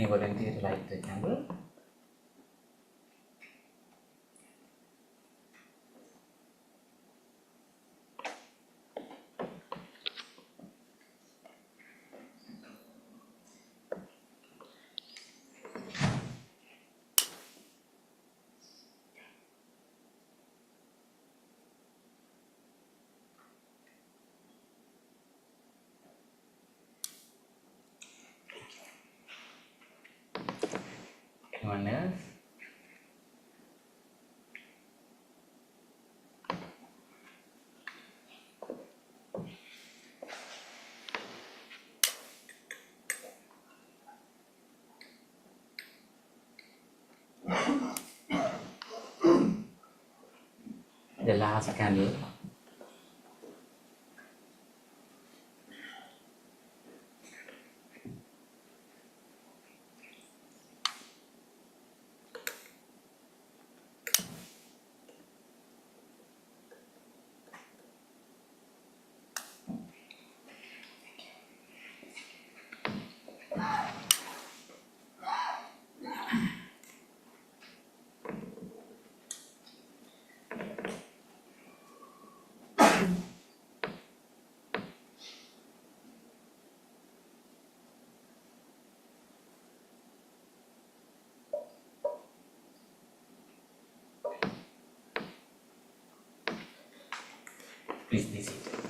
Any volunteer to light the candle? Anyone else? The last candle. Please be seated.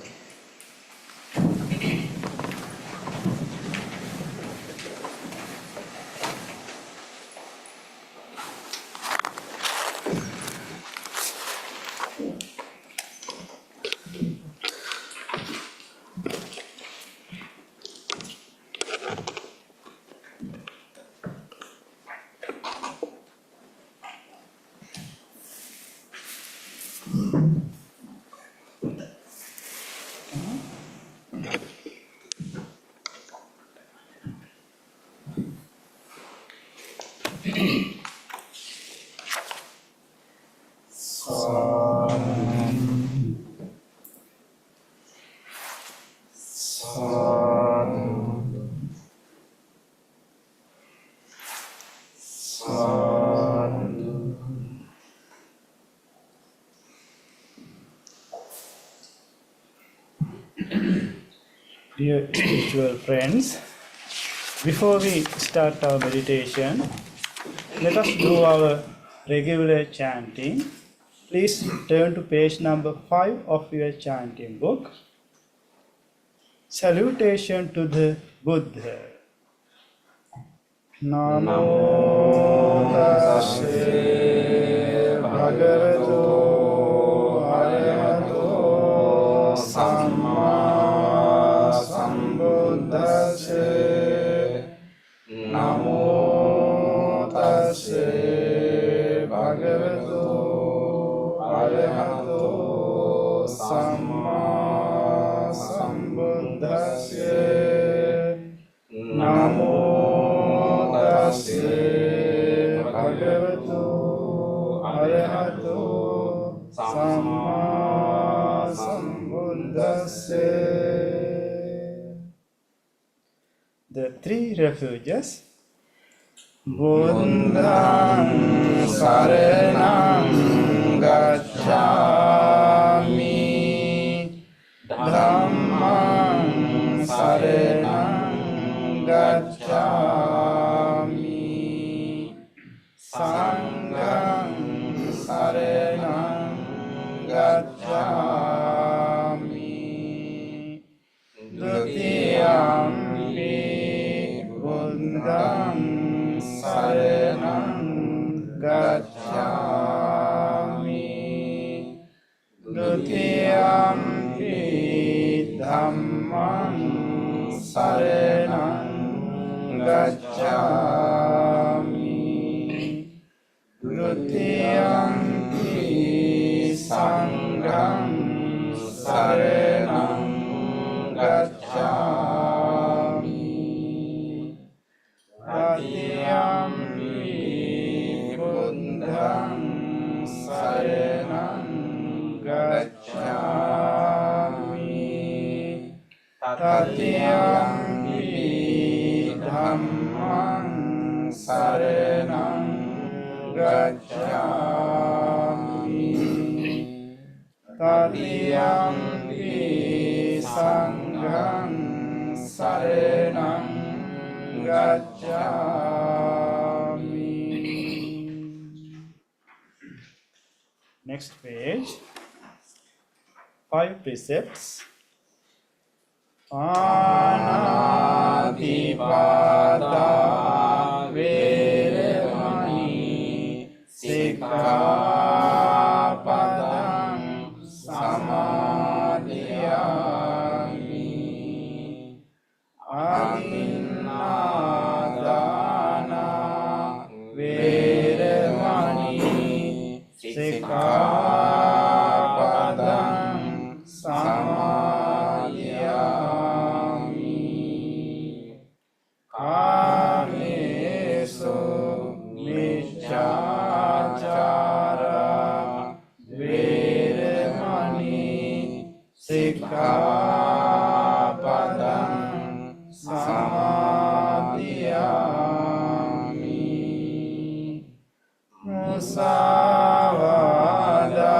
Dear spiritual friends, before we start our meditation, let us do our regular chanting. Please turn to page number 5 of your chanting book. Salutation to the Buddha. Namo tassa bhagavato arahato samma sambuddhassa. Namo tassa bhagavato arahato samma sambuddhassa. Namo tassa bhagavato arahato samma sambuddhassa. The three refuges. Buddhang saranang gacchami, Dhammang saranang gacchami, Sanghang saranang gacchami, Dutiyampi Buddhang saranang gacchami, Dutiyampi Dhammang saranang gacchami, Dutiyampi Sanghang saranang gacchami, Tatiyampi Buddhang saranang gacchami, Tatiyampi Dhammang saranang gacchami, Tatiyampi Sanghang saranang gacchami. Next page. 5 precepts. Panaatipada Veramani Sikkhapadang Samadhiyami, Atinādāna Veramani Sikkhapadang Samadhiyami, Kāmesu Micchācāra Veramani Sikkhapadang Samadhiyami, Musāvāda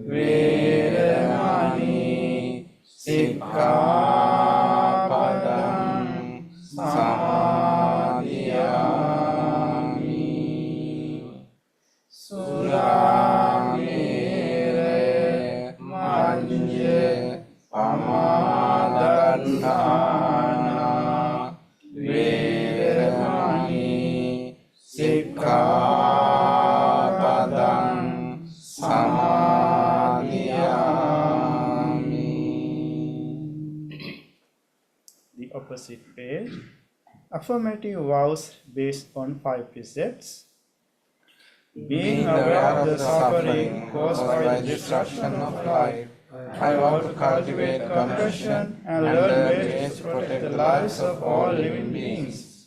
Veramani Sikkhapadang Samadhiyami, Suramere Manye Pamadanthana Veramani Sikkhapadang Samadhiyami. The opposite page. Affirmative vows based on 5 precepts. Being aware of the suffering caused by the destruction of life, I vow to cultivate compassion and learn ways to protect the lives of all living beings.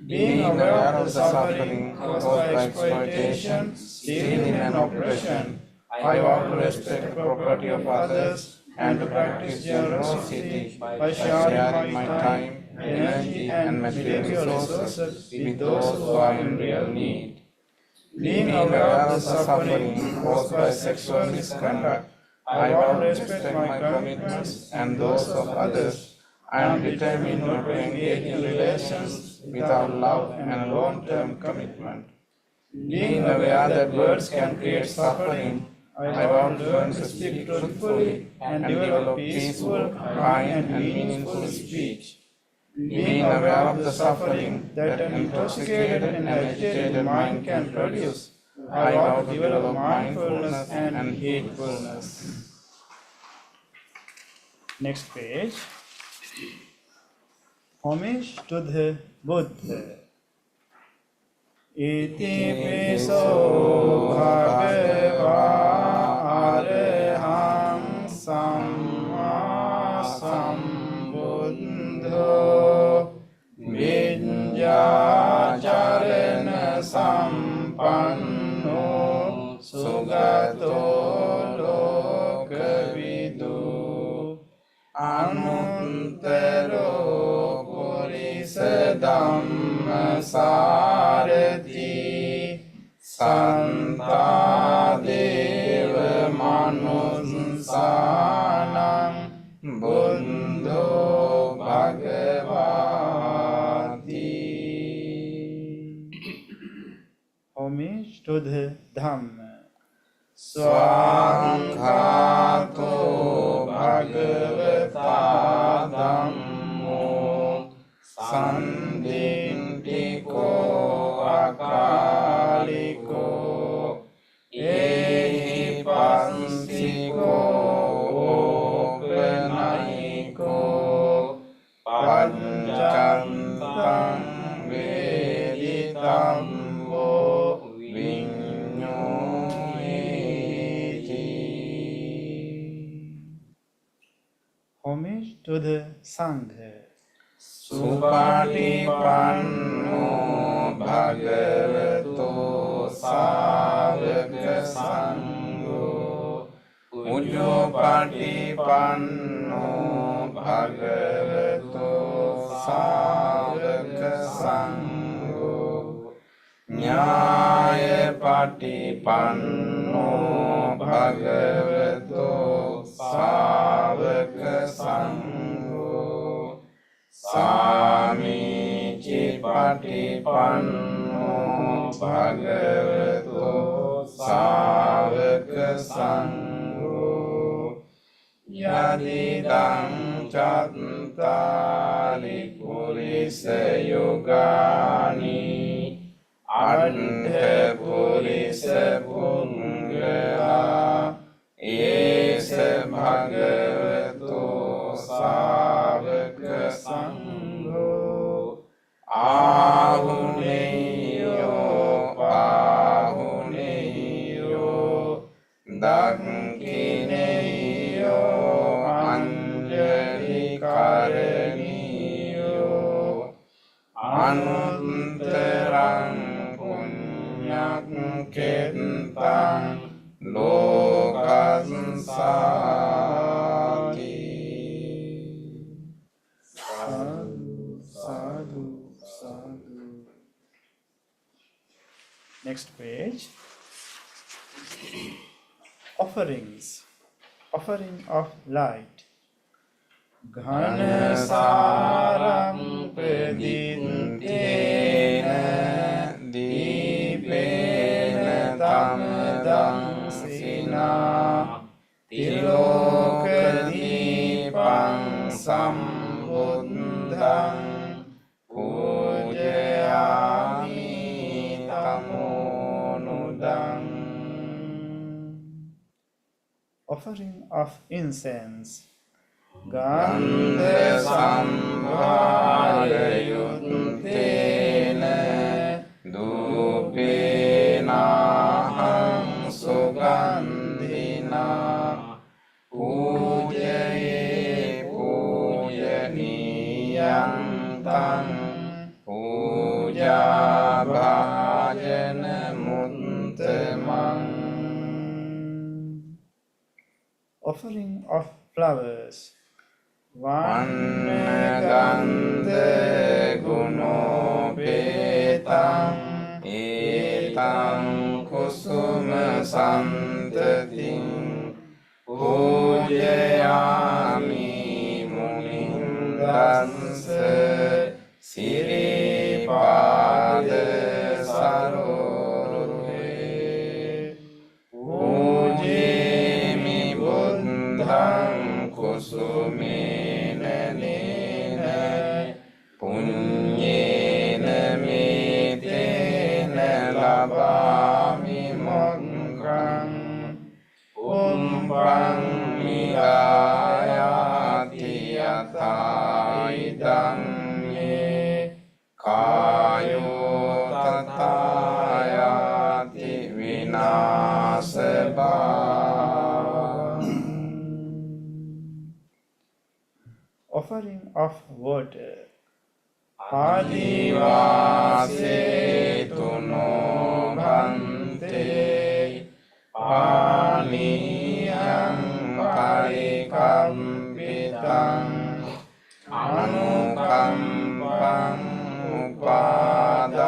Being aware of the suffering caused by exploitation, stealing and oppression, I vow to respect the property of others and to practice generosity by sharing my time, energy and material resources with those who are in real need. Being aware of the suffering caused by sexual misconduct, I vow to respect my commitments and those of others I am determined not to engage in relations without love and long-term commitment. Being aware that words can create suffering, I want to learn to speak truthfully and develop peaceful, kind, and meaningful speech. Being aware of the suffering that an intoxicated and agitated mind can produce, I want to develop mindfulness and heedfulness. Next page. Homage to the Buddha. Iti piso bhagava arahang samma sambuddho vidyacharana sampanno sugato lokavidu anuttaro purisa dhamma sarati santa deva manussanam buddho bhagavati. Homage to the Dhamma. Swakhato bhagavata dhammo sandintiko akaliko ehi pansiko openayiko panchantang veditammo homage to the Sangha. Supatipanno bhagavato savaka sangho Ujjopatipanno bhagavato savaka sangho Nyayapatipanno bhagavato savaka sangho Samici patipanno bhagavato savaka sangho Yadidang cattari purisa yogani Ardha purisa punggala Esa bhagavato savaka sangho Ahuneyo pahuneyo Dakkineyo anjali karaniyo Anuttarang punyak kentang lokansati. Sadhu, sadhu, sadhu. Next page. Offerings. Offering of light. Ghanasaram pradintena dipena tamadam sina tilokadipang sambuddhang pujayami tamonudang. Offering of incense. Gandha sambhayuttena dupena hang sugandhina pujaye pujaniyang tang puja bhajana muttamang. Offering of flowers. Vannagandha gunopetang etang kusuma santating pujayami muninda sumena nena punyena metena labami mokkang umpang milayati yataidang me kayo tatayati vinaseba. Offering of water. Adivasetu no bhante paniyam parikampitam anukampam upadaya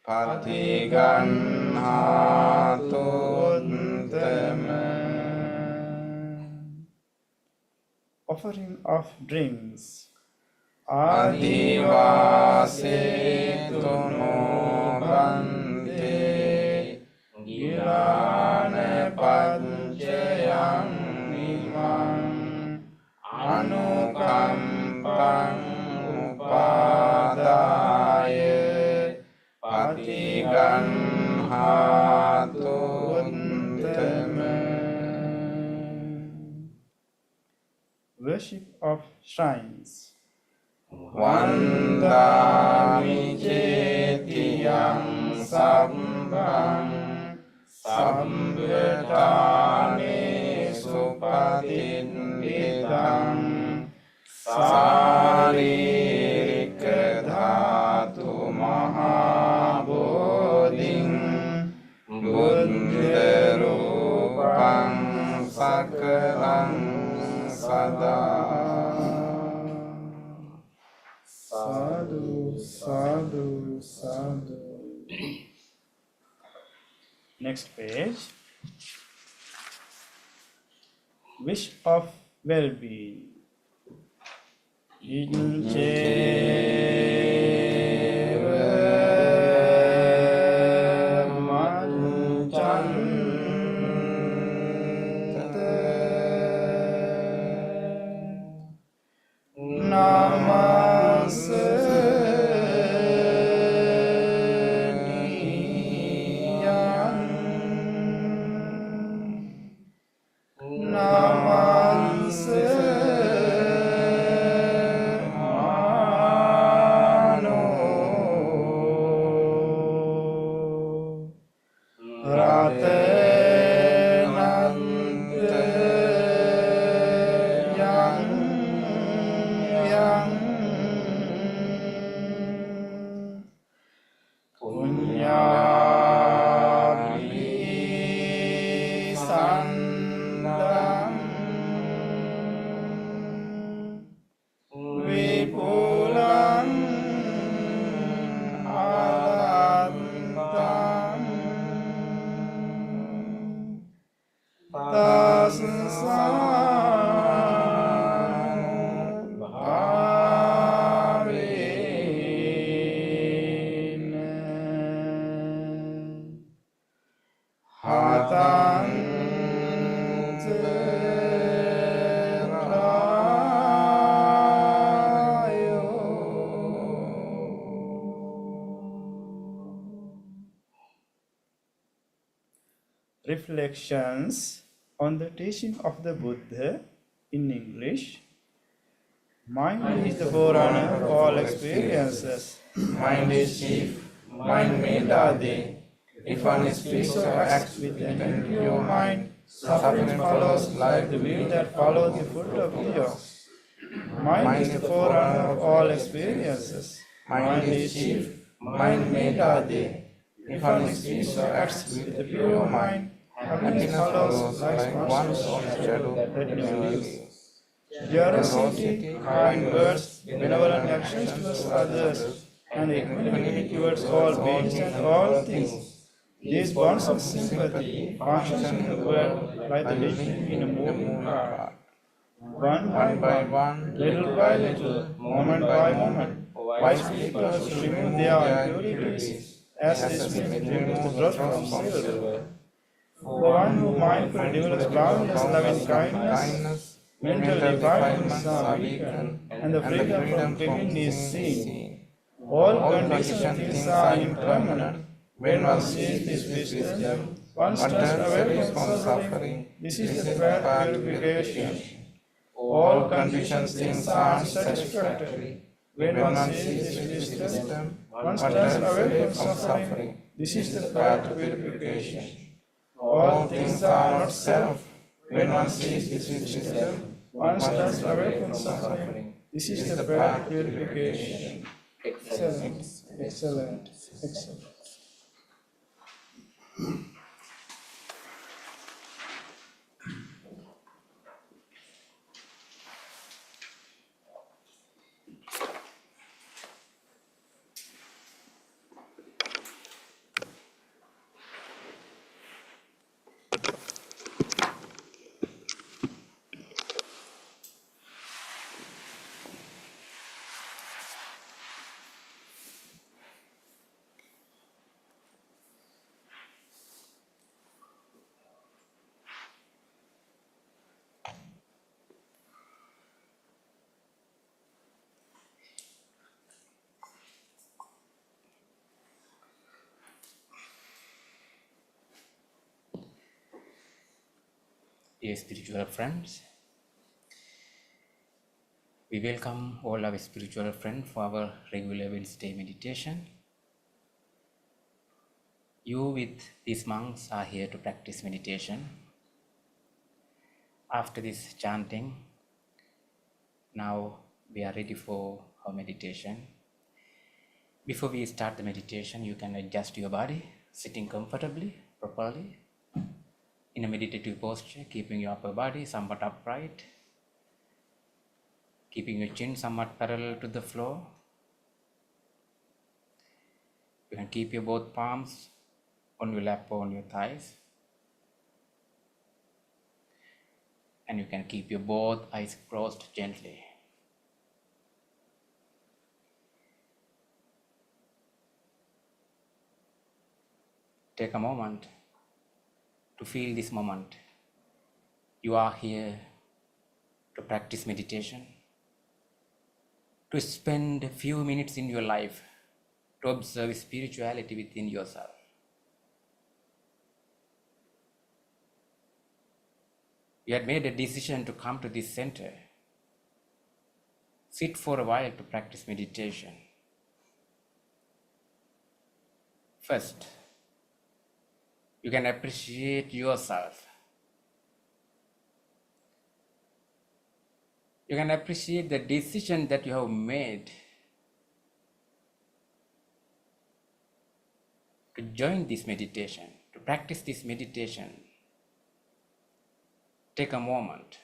patiganhatu uttama. Offering of drinks. Adivasetu no bhante gilana pancayam imam anukampam upadaya patiganhatu uttama. Worship of shrines. Vandami cetiyang sambang sambetane supatinditang saririka dhatu mahabodhing buddha rupang sakalang sada. Sadhu, sadhu, sadhu. Next page. Wish of well-being. Reflections on the teaching of the Buddha in English. Mind is the forerunner of all experiences. Mind is chief, mind made Adi. If one speaks or acts with an impure mind, suffering follows like the wind that follows the foot of the ox. Mind is the forerunner of all experiences. Mind is chief, mind made Adi. If one speaks or acts with a pure mind, happiness follows like one's own shadow that never leaves. Generosity, kind words, benevolent actions towards others, and equanimity towards all beings and all things. These bonds of sympathy function in the world like the link in a moving car. One by one, little by little, moment by moment, wise people remove their impurities as the smith removes the dross from silver. The one who mindfully develops boundless loving kindness, mental defilements are weakened, and the freedom from clinging is seen. All conditioned things are impermanent. When one sees this wisdom, one turns away from suffering. This is the path of purification. All conditioned things are unsatisfactory. When one sees this wisdom, one turns away from suffering. This is the path of purification. All things are not self. When one sees this wisdom, one turns away from suffering. This is the path of purification. Excellent, excellent, excellent. Dear spiritual friends, we welcome all our spiritual friends for our regular Wednesday meditation. You with these monks are here to practice meditation. After this chanting, now we are ready for our meditation. Before we start the meditation, you can adjust your body, sitting comfortably, properly, in a meditative posture, keeping your upper body somewhat upright, keeping your chin somewhat parallel to the floor. You can keep your both palms on your lap or on your thighs. And you can keep your both eyes closed gently. Take a moment to feel this moment. You are here to practice meditation, to spend a few minutes in your life to observe spirituality within yourself. You had made a decision to come to this center. Sit for a while to practice meditation. First, you can appreciate yourself. You can appreciate the decision that you have made to join this meditation, to practice this meditation. Take a moment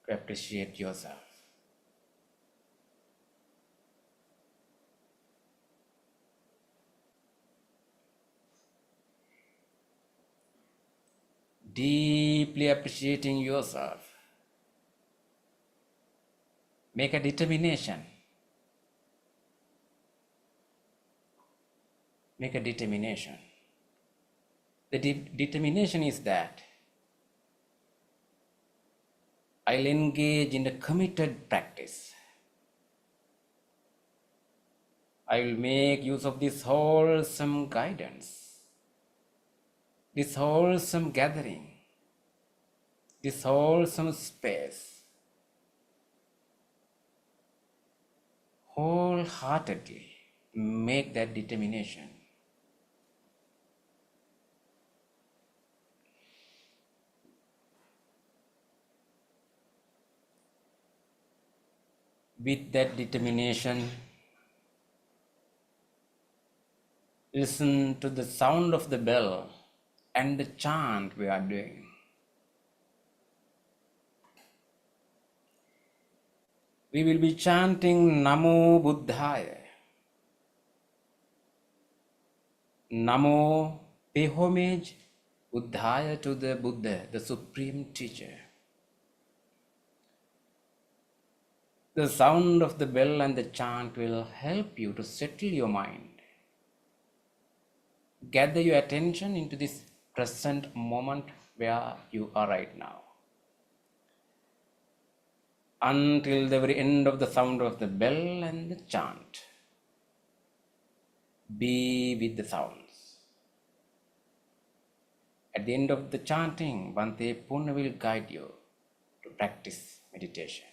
to appreciate yourself. Deeply appreciating yourself. Make a determination. Make a determination. The determination is that I'll engage in a committed practice. I will make use of this wholesome guidance, this wholesome gathering, this wholesome space, wholeheartedly make that determination. With that determination, listen to the sound of the bell and the chant we are doing. We will be chanting Namo Buddhaya. Namo, pay homage, Buddhaya, to the Buddha, the supreme teacher. The sound of the bell and the chant will help you to settle your mind. Gather your attention into this present moment where you are right now. Until the very end of the sound of the bell and the chant. Be with the sounds. At the end of the chanting, Bhante Punna will guide you to practice meditation.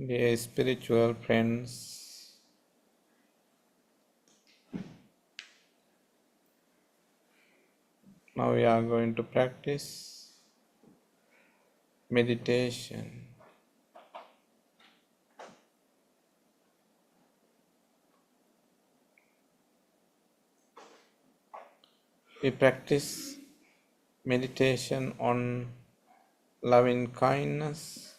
Dear spiritual friends, now we are going to practice meditation. We practice meditation on loving kindness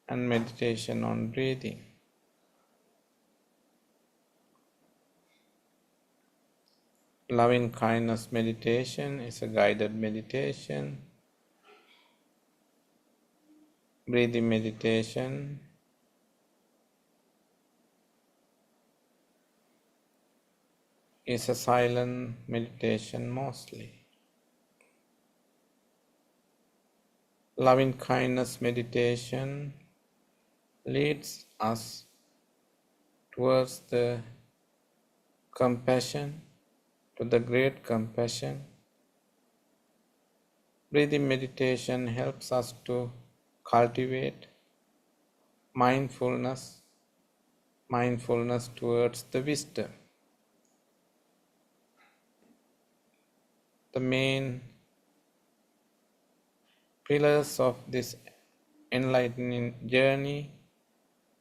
and meditation on breathing. Loving kindness meditation is a guided meditation. Breathing meditation is a silent meditation mostly. Loving kindness meditation leads us towards the compassion, to the great compassion. Breathing meditation helps us to cultivate mindfulness towards the wisdom. The main pillars of this enlightening journey,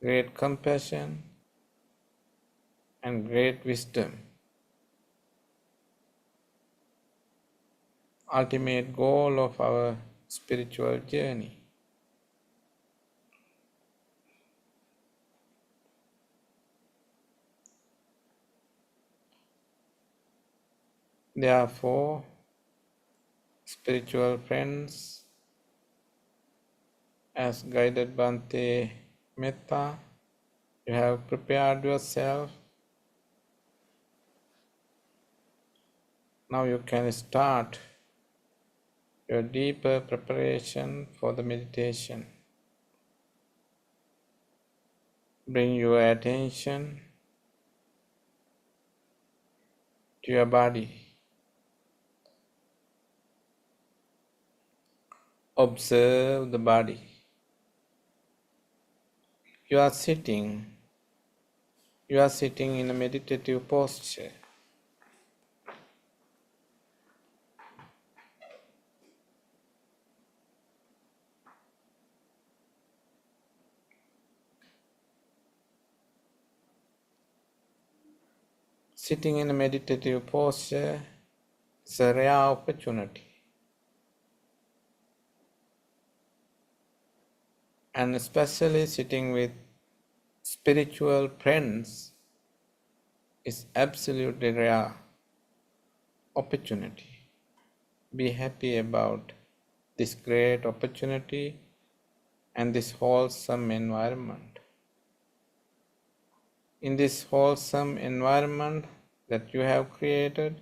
great compassion and great wisdom. Ultimate goal of our spiritual journey. Therefore, spiritual friends, as guided Bhante Metta, you have prepared yourself. Now you can start your deeper preparation for the meditation. Bring your attention to your body. Observe the body. You are sitting in a meditative posture. Sitting in a meditative posture is a rare opportunity. And especially sitting with spiritual friends is absolutely rare opportunity. Be happy about this great opportunity and this wholesome environment. in this wholesome environment that you have created.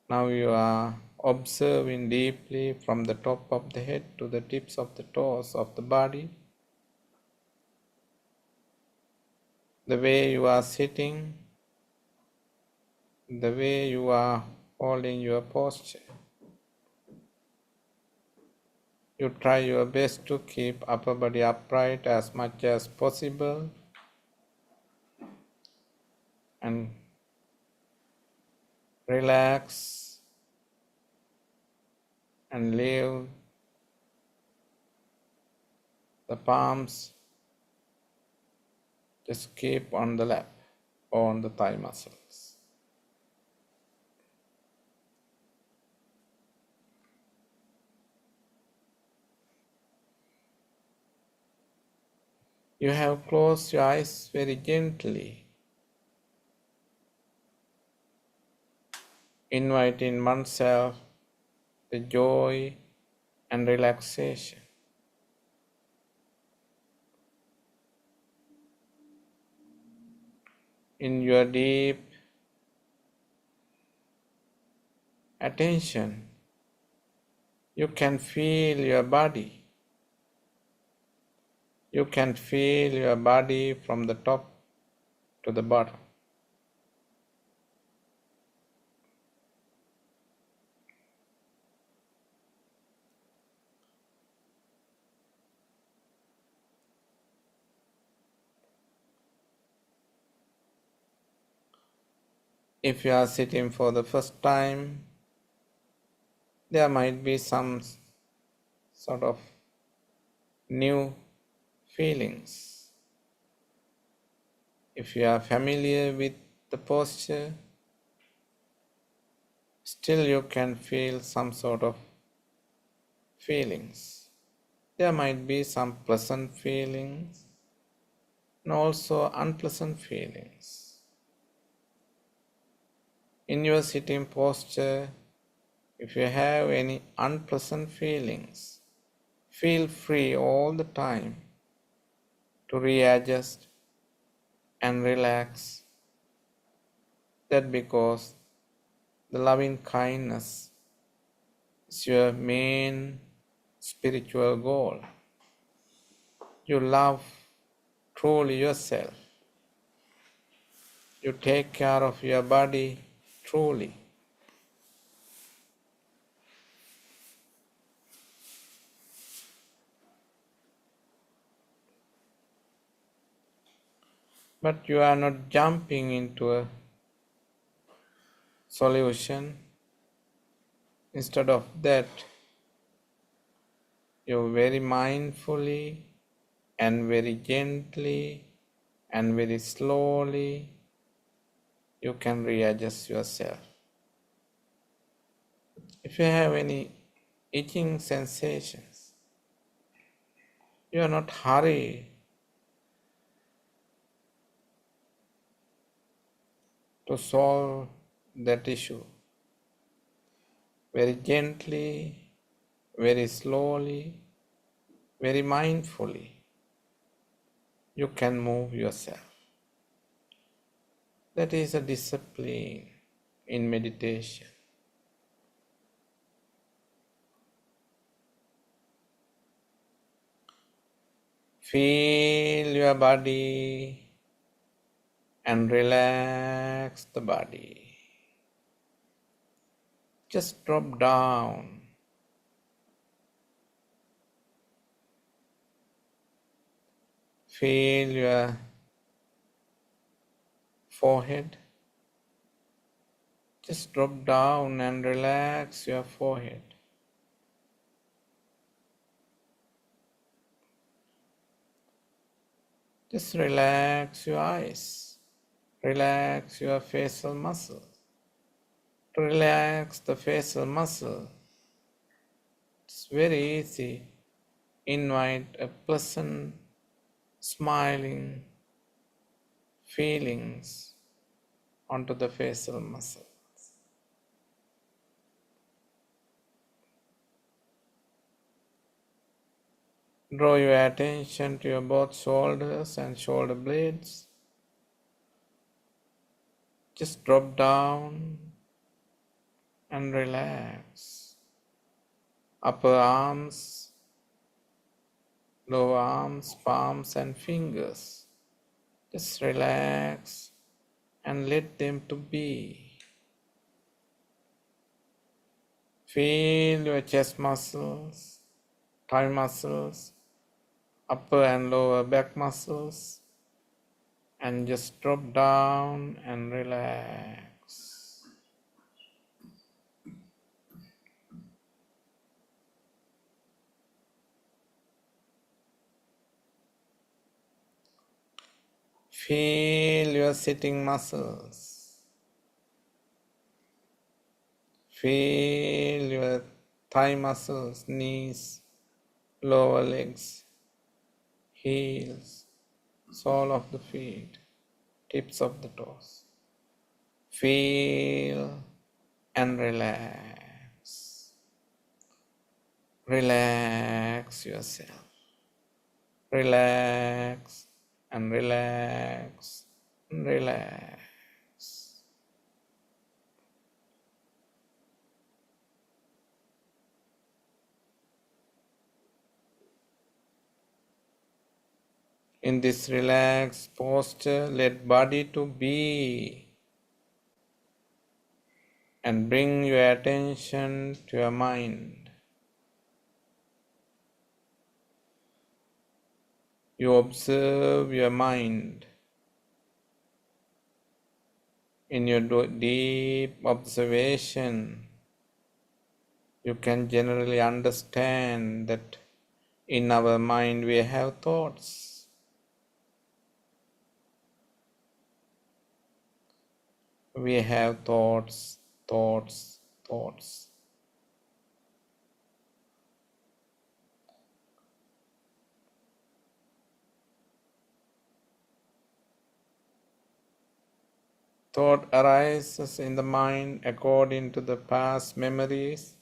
Now you are observing deeply from the top of the head to the tips of the toes of the body, the way you are sitting, the way you are holding your posture. You try your best to keep upper body upright as much as possible and relax and leave the palms, just keep on the lap or on the thigh muscles. You have closed your eyes very gently, inviting oneself the joy and relaxation. In your deep attention, you can feel your body. You can feel your body from the top to the bottom. If you are sitting for the first time, there might be some sort of new feelings. If you are familiar with the posture, still you can feel some sort of feelings. There might be some pleasant feelings and also unpleasant feelings. In your sitting posture, if you have any unpleasant feelings, feel free all the time to readjust and relax. That because the loving kindness is your main spiritual goal. You love truly yourself. You take care of your body truly. But you are not jumping into a solution. Instead of that, you very mindfully and very gently and very slowly you can readjust yourself. If you have any itching sensations, you are not hurried to solve that issue. Very gently, very slowly, very mindfully, you can move yourself. That is a discipline in meditation. Feel your body and relax the body. Just drop down. Feel your forehead. Just drop down and relax your forehead. Just relax your eyes. Relax your facial muscles. To relax the facial muscle, it's very easy. Invite a pleasant, smiling feelings onto the facial muscle. Draw your attention to your both shoulders and shoulder blades. Just drop down and relax. Upper arms, lower arms, palms and fingers. Just relax and let them to be. Feel your chest muscles, thigh muscles, upper and lower back muscles, and just drop down and relax. Feel your sitting muscles. Feel your thigh muscles, knees, lower legs, heels, sole of the feet, tips of the toes. Feel and relax. Relax yourself. Relax and relax and relax. In this relaxed posture, let body to be and bring your attention to your mind. You observe your mind. In your deep observation, you can generally understand that in our mind we have thoughts. We have thoughts, thoughts, thoughts. Thought arises in the mind according to the past memories,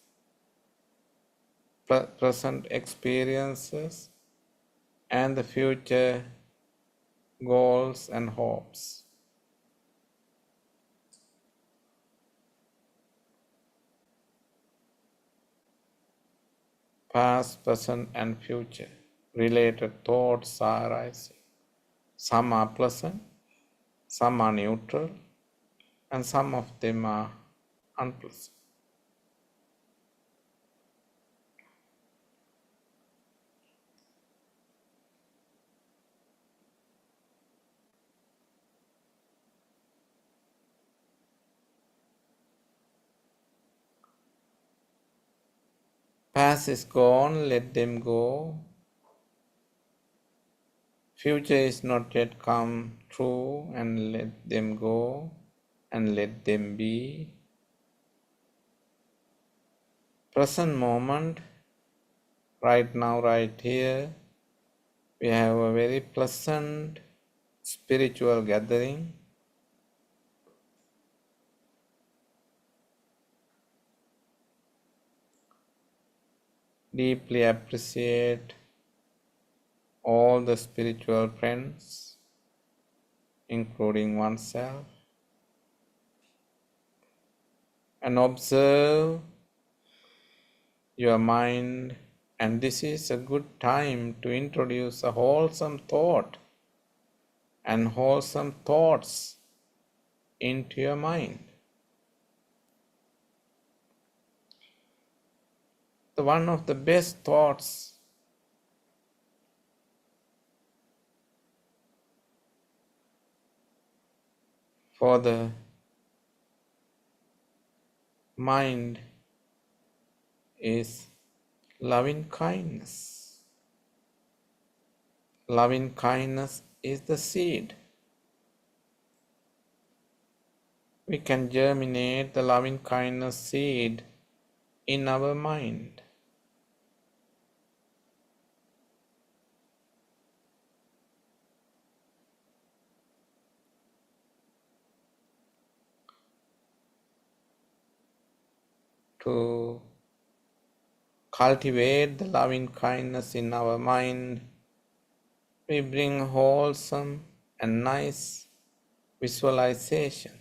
present experiences, and the future goals and hopes. Past, present, and future related thoughts are arising. Some are pleasant, some are neutral, and some of them are unpleasant. Past is gone, let them go. Future is not yet come true, and let them go and let them be. Present moment, right now, right here, we have a very pleasant spiritual gathering. Deeply appreciate all the spiritual friends, including oneself, and observe your mind. And this is a good time to introduce a wholesome thought and wholesome thoughts into your mind. One of the best thoughts for the mind is loving kindness. Loving kindness is the seed. We can germinate the loving kindness seed in our mind. To cultivate the loving kindness in our mind, we bring wholesome and nice visualization.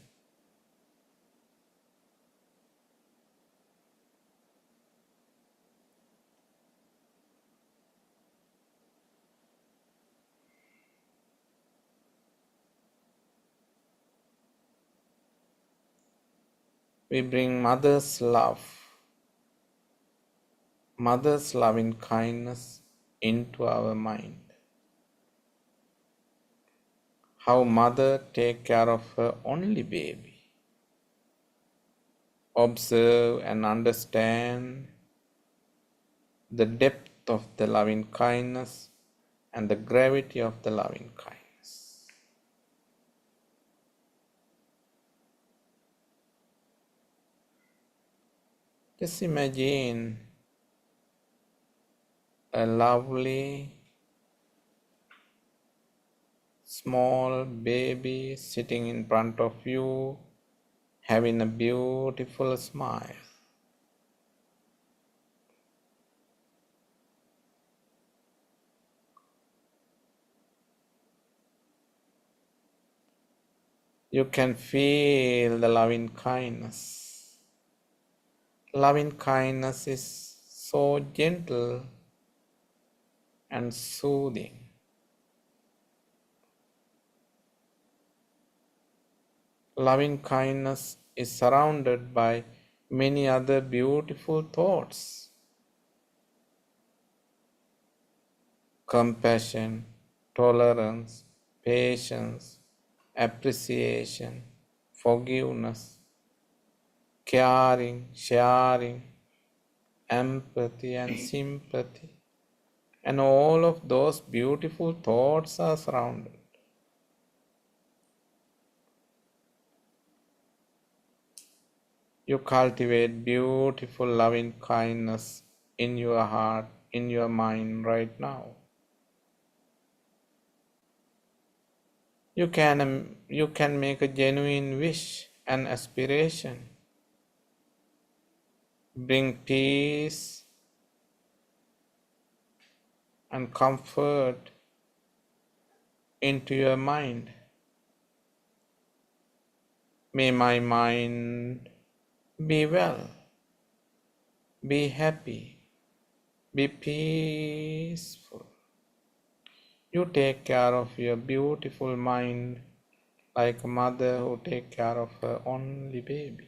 We bring mother's loving kindness into our mind. How mother take care of her only baby. Observe and understand the depth of the loving kindness and the gravity of the loving kindness. Just imagine a lovely small baby sitting in front of you, having a beautiful smile. You can feel the loving kindness. Loving kindness is so gentle and soothing. Loving kindness is surrounded by many other beautiful thoughts. Compassion, tolerance, patience, appreciation, forgiveness, caring, sharing, empathy, and sympathy. And all of those beautiful thoughts are surrounded. You cultivate beautiful loving kindness in your heart, in your mind right now. You can make a genuine wish and aspiration. Bring peace and comfort into your mind. May my mind be well, be happy, be peaceful. You take care of your beautiful mind like a mother who takes care of her only baby.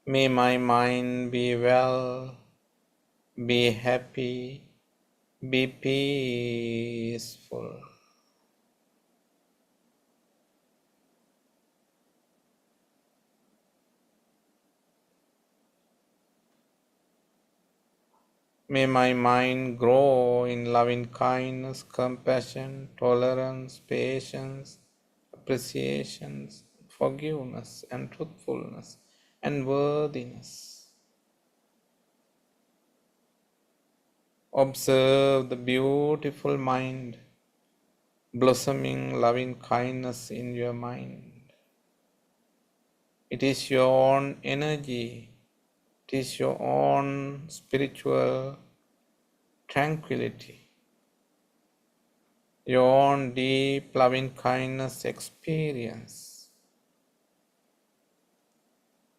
May my mind be well, be happy, be peaceful. May my mind grow in loving kindness, compassion, tolerance, patience, appreciation, forgiveness, and truthfulness, and worthiness. Observe the beautiful mind, blossoming loving kindness in your mind. It is your own energy. It is your own spiritual tranquility, your own deep loving kindness experience.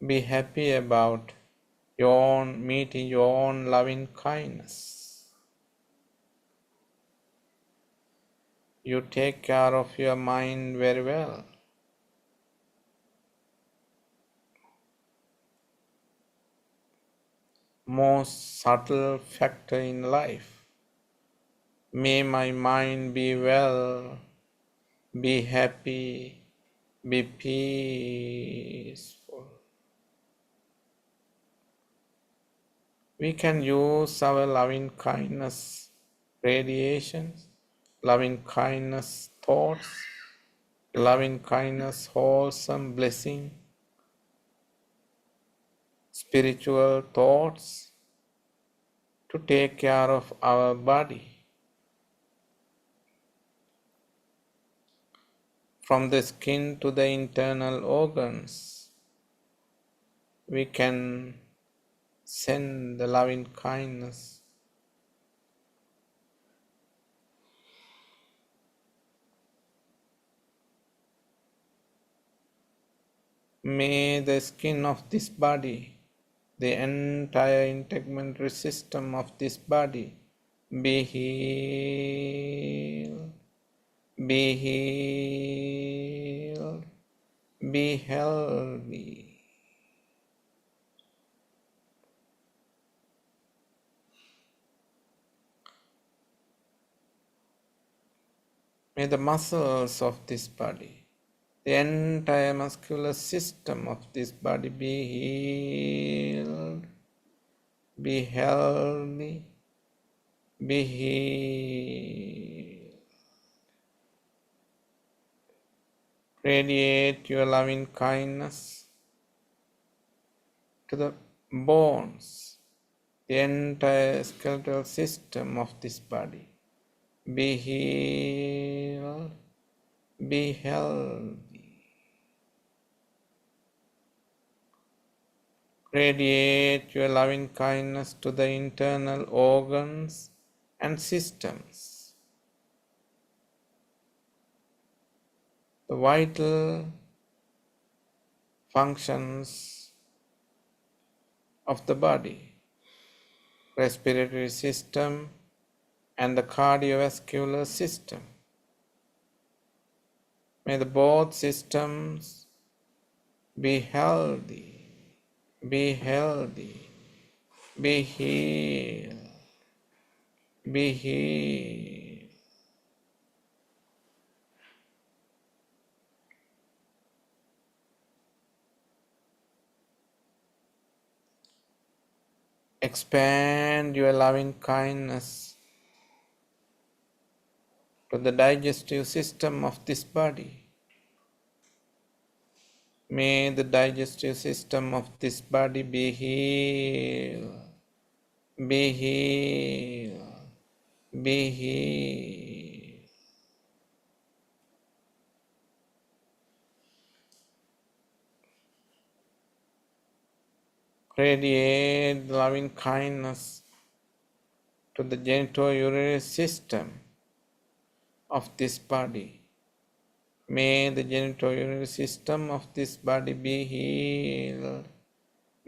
Be happy about your own meeting your own loving kindness. You take care of your mind very well. Most subtle factor in life. May my mind be well, be happy, be peaceful. We can use our loving kindness radiations, loving kindness thoughts, loving kindness wholesome blessing, spiritual thoughts to take care of our body. From the skin to the internal organs, we can send the loving kindness. May the skin of this body, the entire integumentary system of this body be healed, Be healed. Be healthy. May the muscles of this body, the entire muscular system of this body be healed, be healthy, be healed. Radiate your loving kindness to the bones, the entire skeletal system of this body. Be healed, be healthy. Radiate your loving kindness to the internal organs and systems, the vital functions of the body, respiratory system, and the cardiovascular system. May the both systems be healthy, be healthy, be healed, be healed. Expand your loving kindness to the digestive system of this body. May the digestive system of this body be healed, be healed, be healed. Radiate loving kindness to the genitourinary system of this body. May the genitourinary system of this body be healed,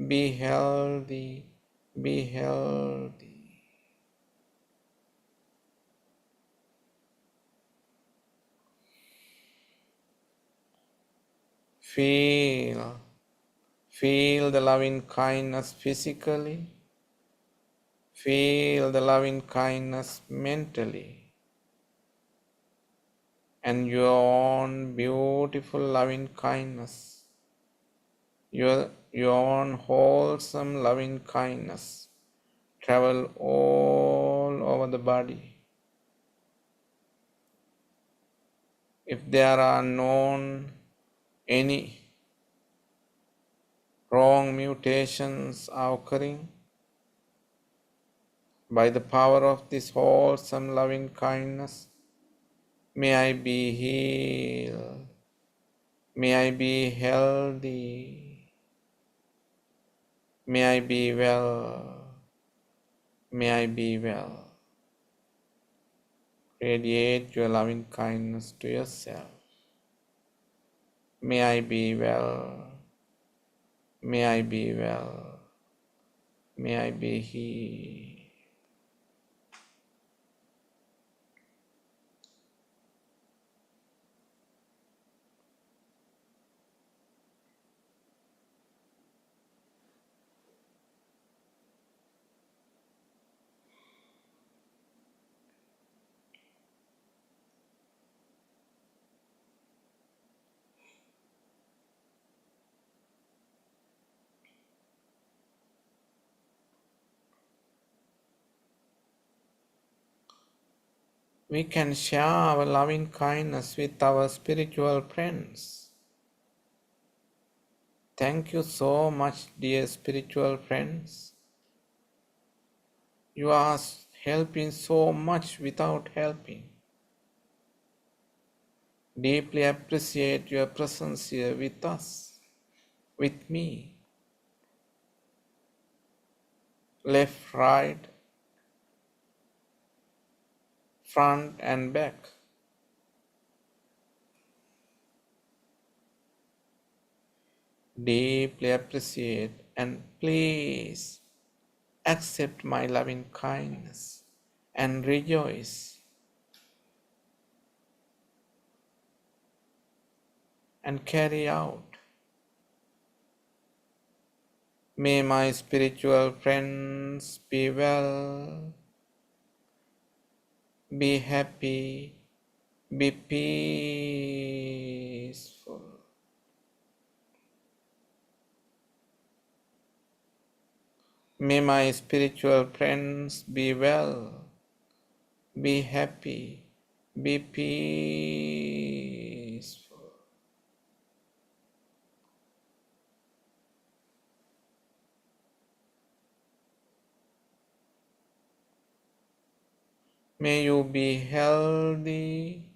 be healthy, be healthy. Feel the loving kindness physically. Feel the loving kindness mentally. And your own beautiful loving kindness, your own wholesome loving kindness travel all over the body. If there are known any wrong mutations are occurring, by the power of this wholesome loving kindness, may I be healed, may I be healthy, may I be well, may I be well. Radiate your loving kindness to yourself. May I be well, may I be well, may I be healed. We can share our loving kindness with our spiritual friends. Thank you so much, dear spiritual friends. You are helping so much without helping. Deeply appreciate your presence here with us, with me. Left, right, front and back. Deeply appreciate and please accept my loving kindness and rejoice. and carry out. May my spiritual friends be well, be happy, be peaceful. May my spiritual friends be well, be happy, be peaceful. May you be healthy.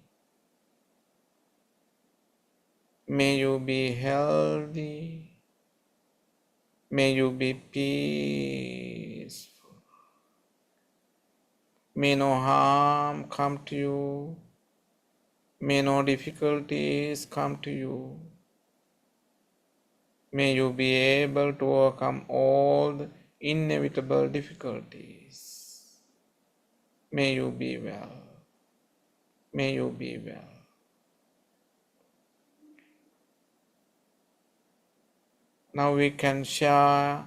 May you be healthy. May you be peaceful. May no harm come to you. May no difficulties come to you. May you be able to overcome all the inevitable difficulties. May you be well. May you be well. Now we can share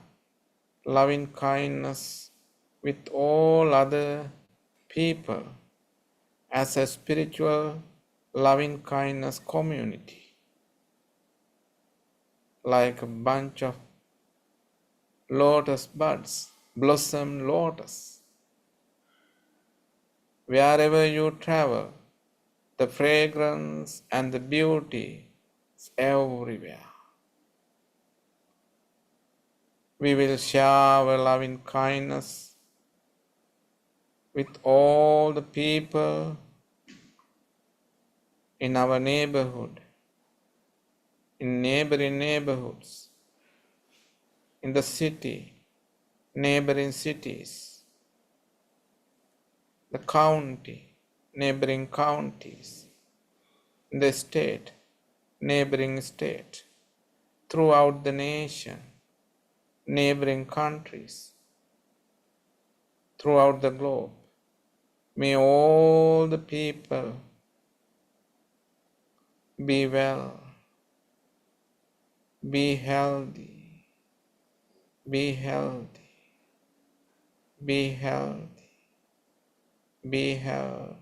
loving kindness with all other people as a spiritual loving kindness community, like a bunch of lotus buds, blossom lotus. Wherever you travel, the fragrance and the beauty is everywhere. We will share our loving kindness with all the people in our neighborhood, in neighboring neighborhoods, in the city, neighboring cities, the county, neighboring counties, the state, neighboring state, throughout the nation, neighboring countries, throughout the globe. May all the people be well, be healthy, be healthy, be healthy, be healthy.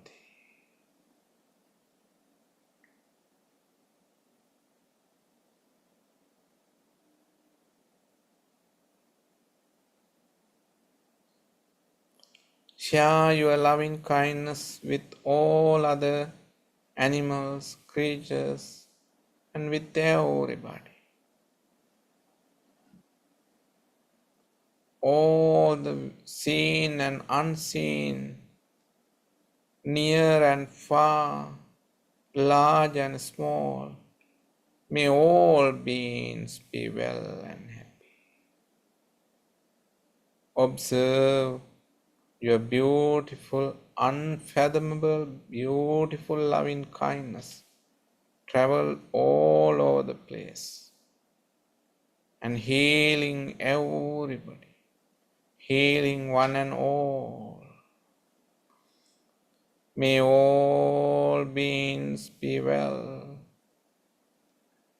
Share your loving kindness with all other animals, creatures, and with everybody. All the seen and unseen, near and far, large and small, may all beings be well and happy. Observe your beautiful, unfathomable, beautiful loving kindness travel all over the place and healing everybody, healing one and all. May all beings be well.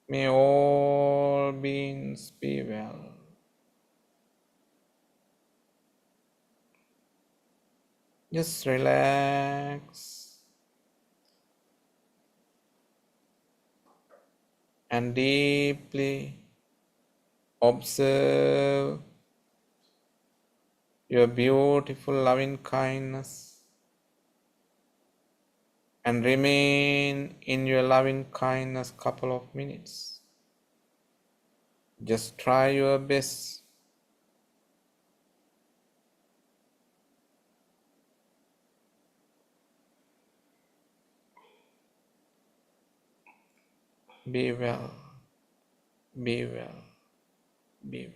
May all beings be well. Just relax and deeply observe your beautiful loving kindness and remain in your loving kindness couple of minutes. Just try your best. Be well, be well, be well.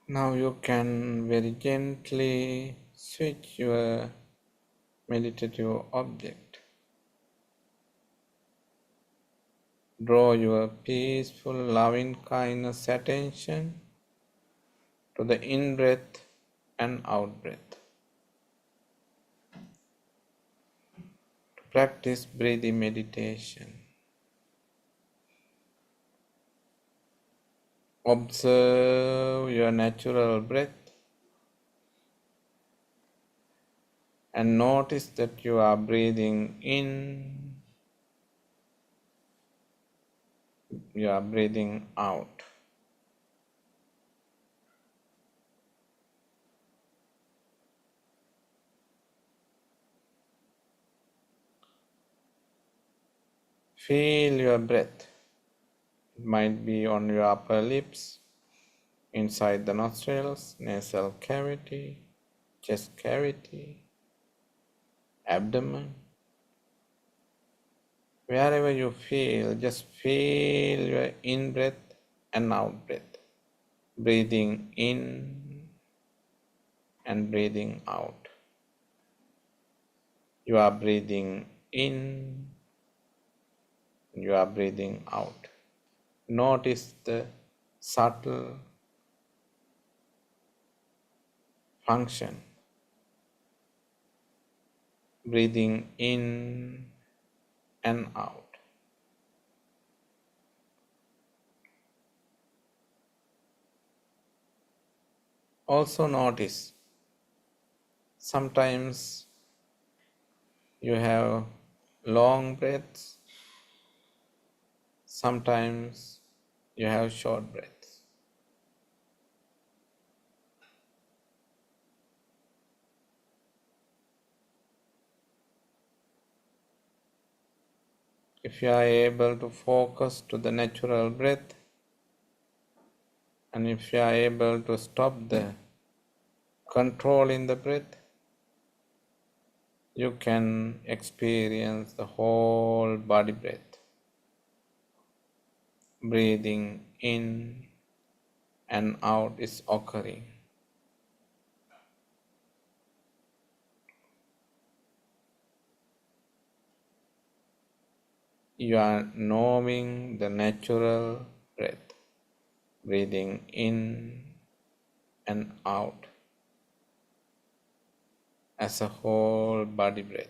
Now you can very gently switch your meditative object. Draw your peaceful, loving kindness attention to the in breath and out breath. To practice breathing meditation, observe your natural breath and notice that you are breathing in, you are breathing out. Feel your breath. It might be on your upper lips, inside the nostrils, nasal cavity, chest cavity, abdomen. Wherever you feel, just feel your in breath and out breath. Breathing in and breathing out. You are breathing in, you are breathing out. Notice the subtle function. Breathing in and out. Also notice sometimes you have long breaths, sometimes you have short breaths. If you are able to focus to the natural breath, and if you are able to stop the control in the breath, you can experience the whole body breath. Breathing in and out is occurring. You are knowing the natural breath, breathing in and out as a whole body breath.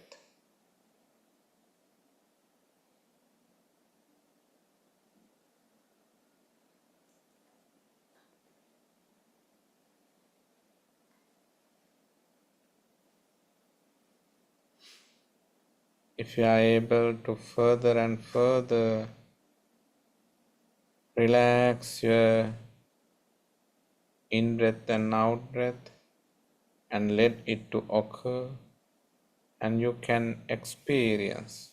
If you are able to further and further relax your in breath and out breath and let it to occur, and you can experience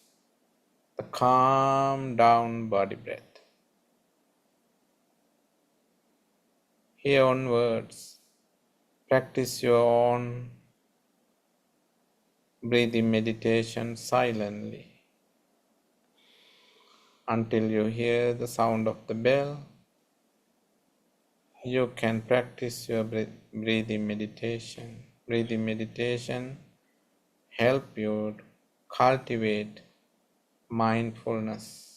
the calm down body breath. Here onwards, practice your own breathing meditation silently until you hear the sound of the bell. You can practice your breathing meditation. Breathing meditation help you to cultivate mindfulness.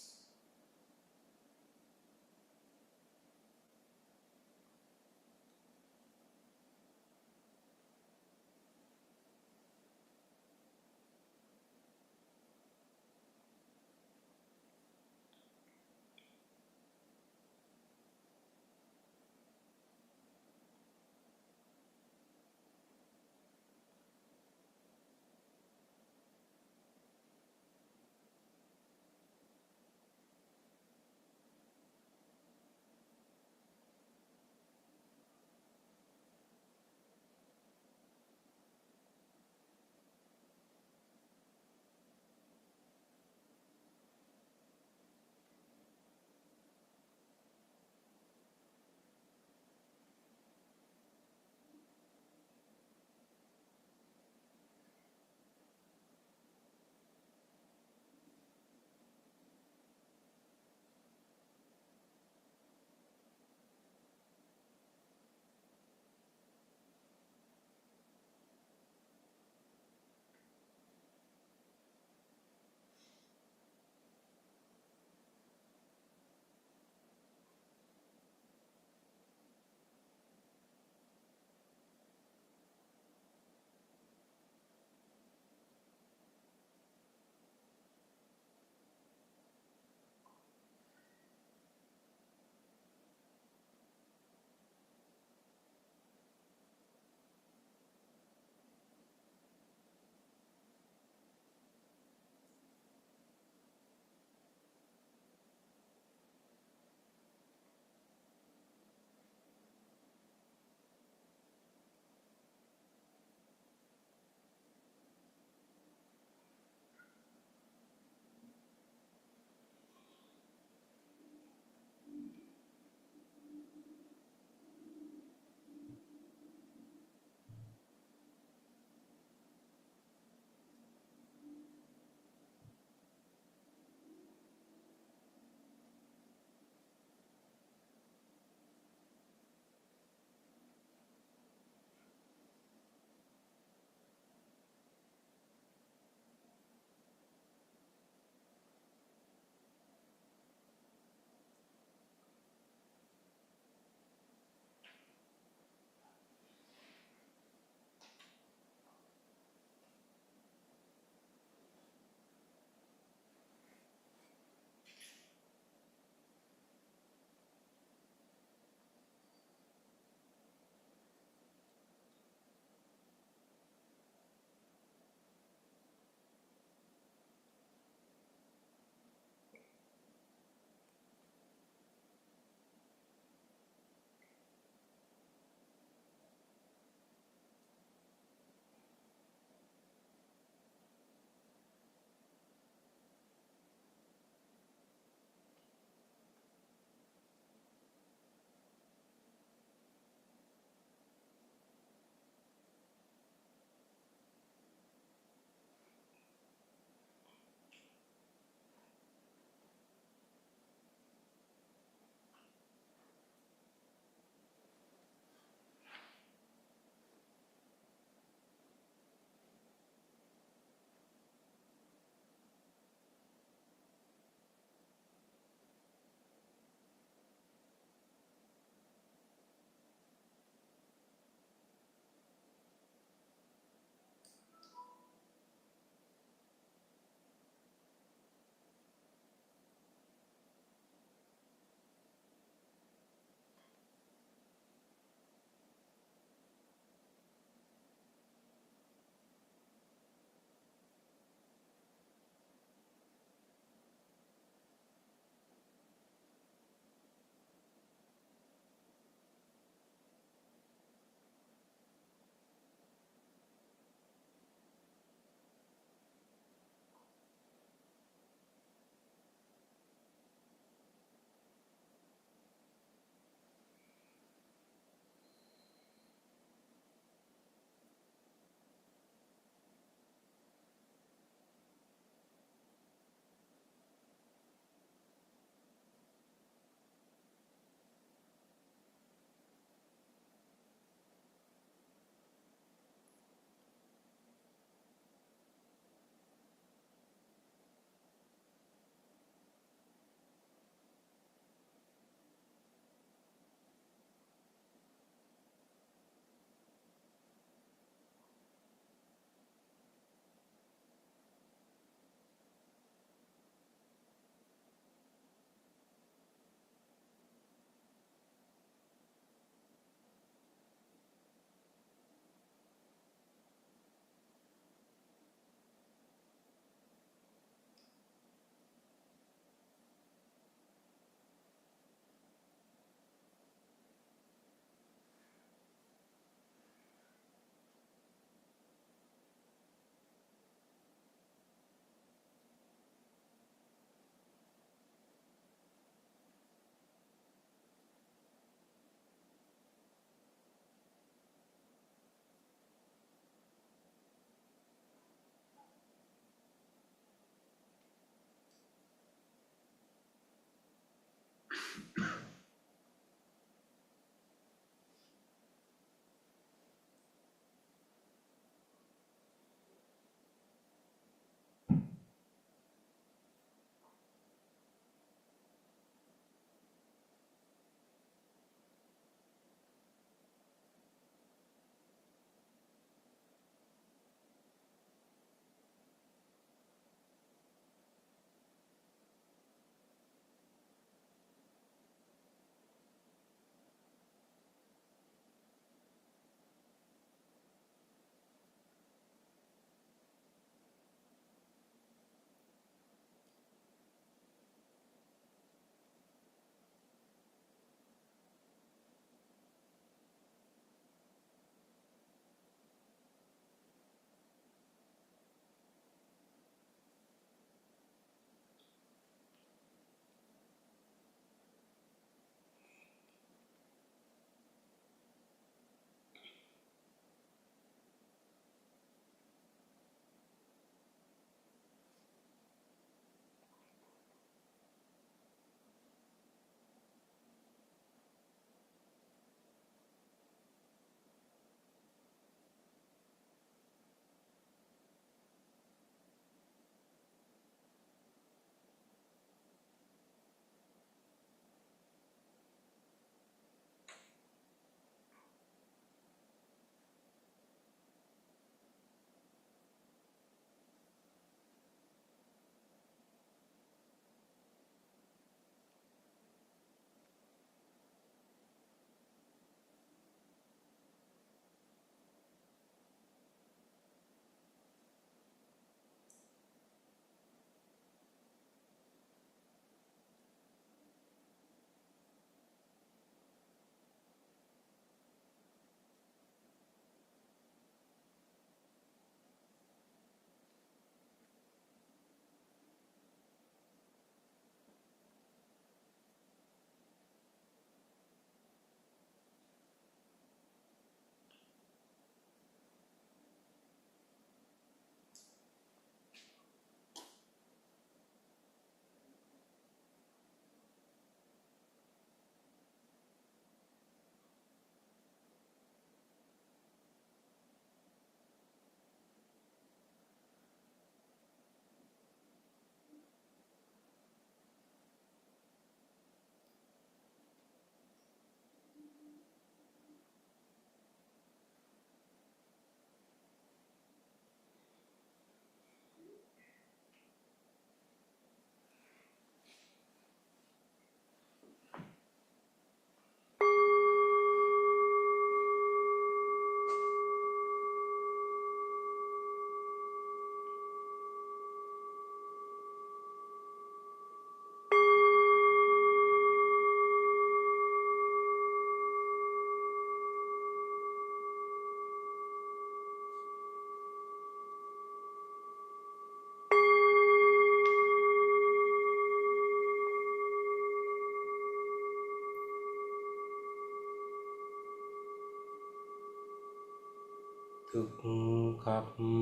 දුක්ඛම්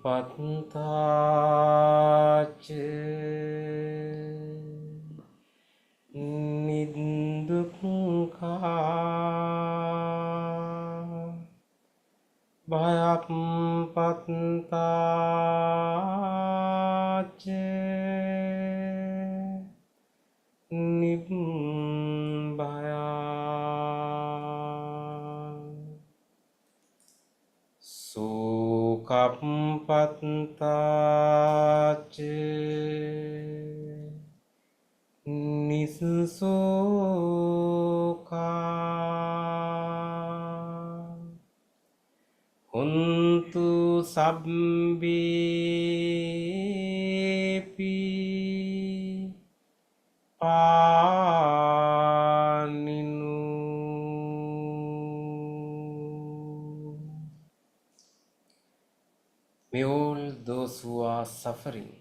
පත්තාච නිදුක්ඛා භයම් පත්තාච නිබ්බයා සෝකම් පත්තාච නිස්සෝකා හොන්තු සබ්බේපි පානිනු. May all those who are suffering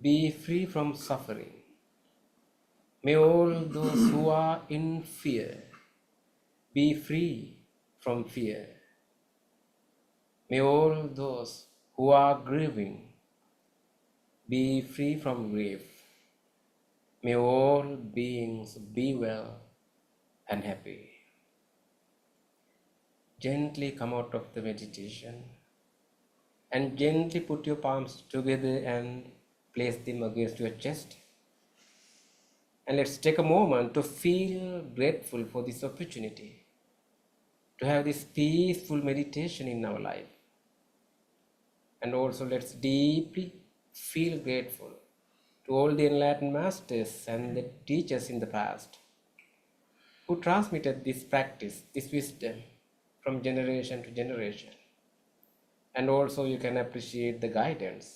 be free from suffering. May all those who are in fear be free from fear. May all those who are grieving be free from grief. May all beings be well and happy. Gently come out of the meditation and gently put your palms together and place them against your chest. And let's take a moment to feel grateful for this opportunity to have this peaceful meditation in our life. And also let's deeply feel grateful to all the enlightened masters and the teachers in the past who transmitted this practice, this wisdom from generation to generation. And also you can appreciate the guidance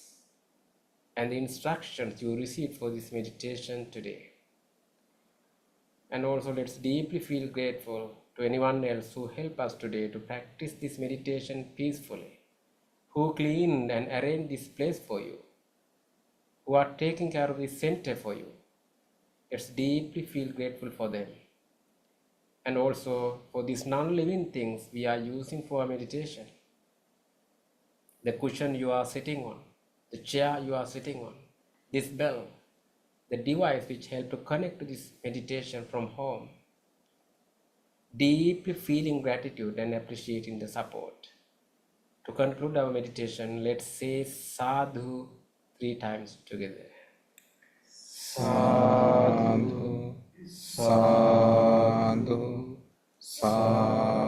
and the instructions you received for this meditation today. And also let's deeply feel grateful to anyone else who helped us today to practice this meditation peacefully, who cleaned and arranged this place for you, who are taking care of this center for you. Let's deeply feel grateful for them. And also for these non-living things we are using for our meditation. The cushion you are sitting on, the chair you are sitting on, this bell, the device which help to connect to this meditation from home. Deeply feeling gratitude and appreciating the support. To conclude our meditation, let's say sadhu 3 times together. Sadhu, sadhu, sadhu.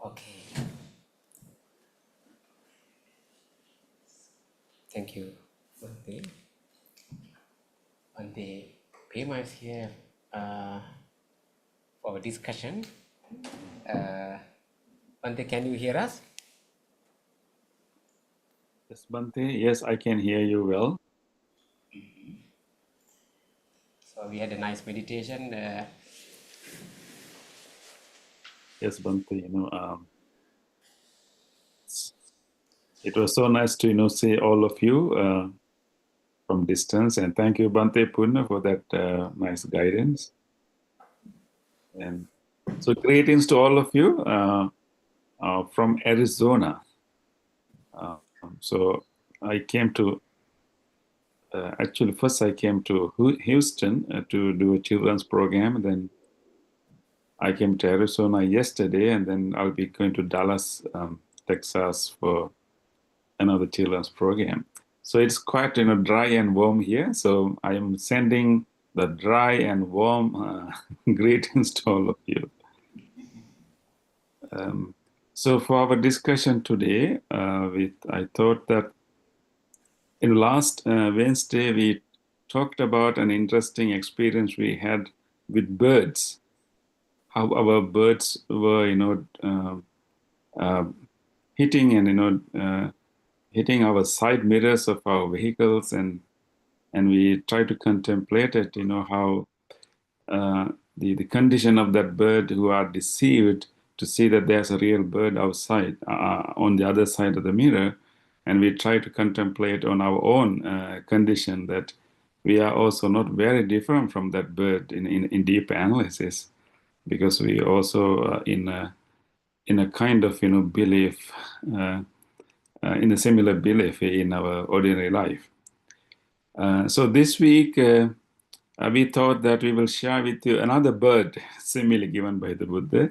Okay. Thank you, Bhante. Bhante Pema is here for a discussion. Bhante, can you hear us? Yes, Bhante. Yes, I can hear you well. So we had a nice meditation. Yes, Bhante. It was so nice to see all of you from distance, and thank you, Bhante Punna, for that nice guidance. And so greetings to all of you from Arizona. So I came to actually first I came to Houston to do a children's program. Then I came to Arizona yesterday, and then I'll be going to Dallas, Texas for another children's program. So it's quite dry and warm here. So I am sending the dry and warm greetings to all of you. So for our discussion today, I thought that in last Wednesday we talked about an interesting experience we had with birds. How our birds were, hitting and hitting our side mirrors of our vehicles, and we try to contemplate it. How the condition of that bird who are deceived to see that there's a real bird outside on the other side of the mirror, and we try to contemplate on our own condition that we are also not very different from that bird in deep analysis, because we also in a kind of belief in a similar belief in our ordinary life. So this week we thought that we will share with you another bird simile given by the Buddha.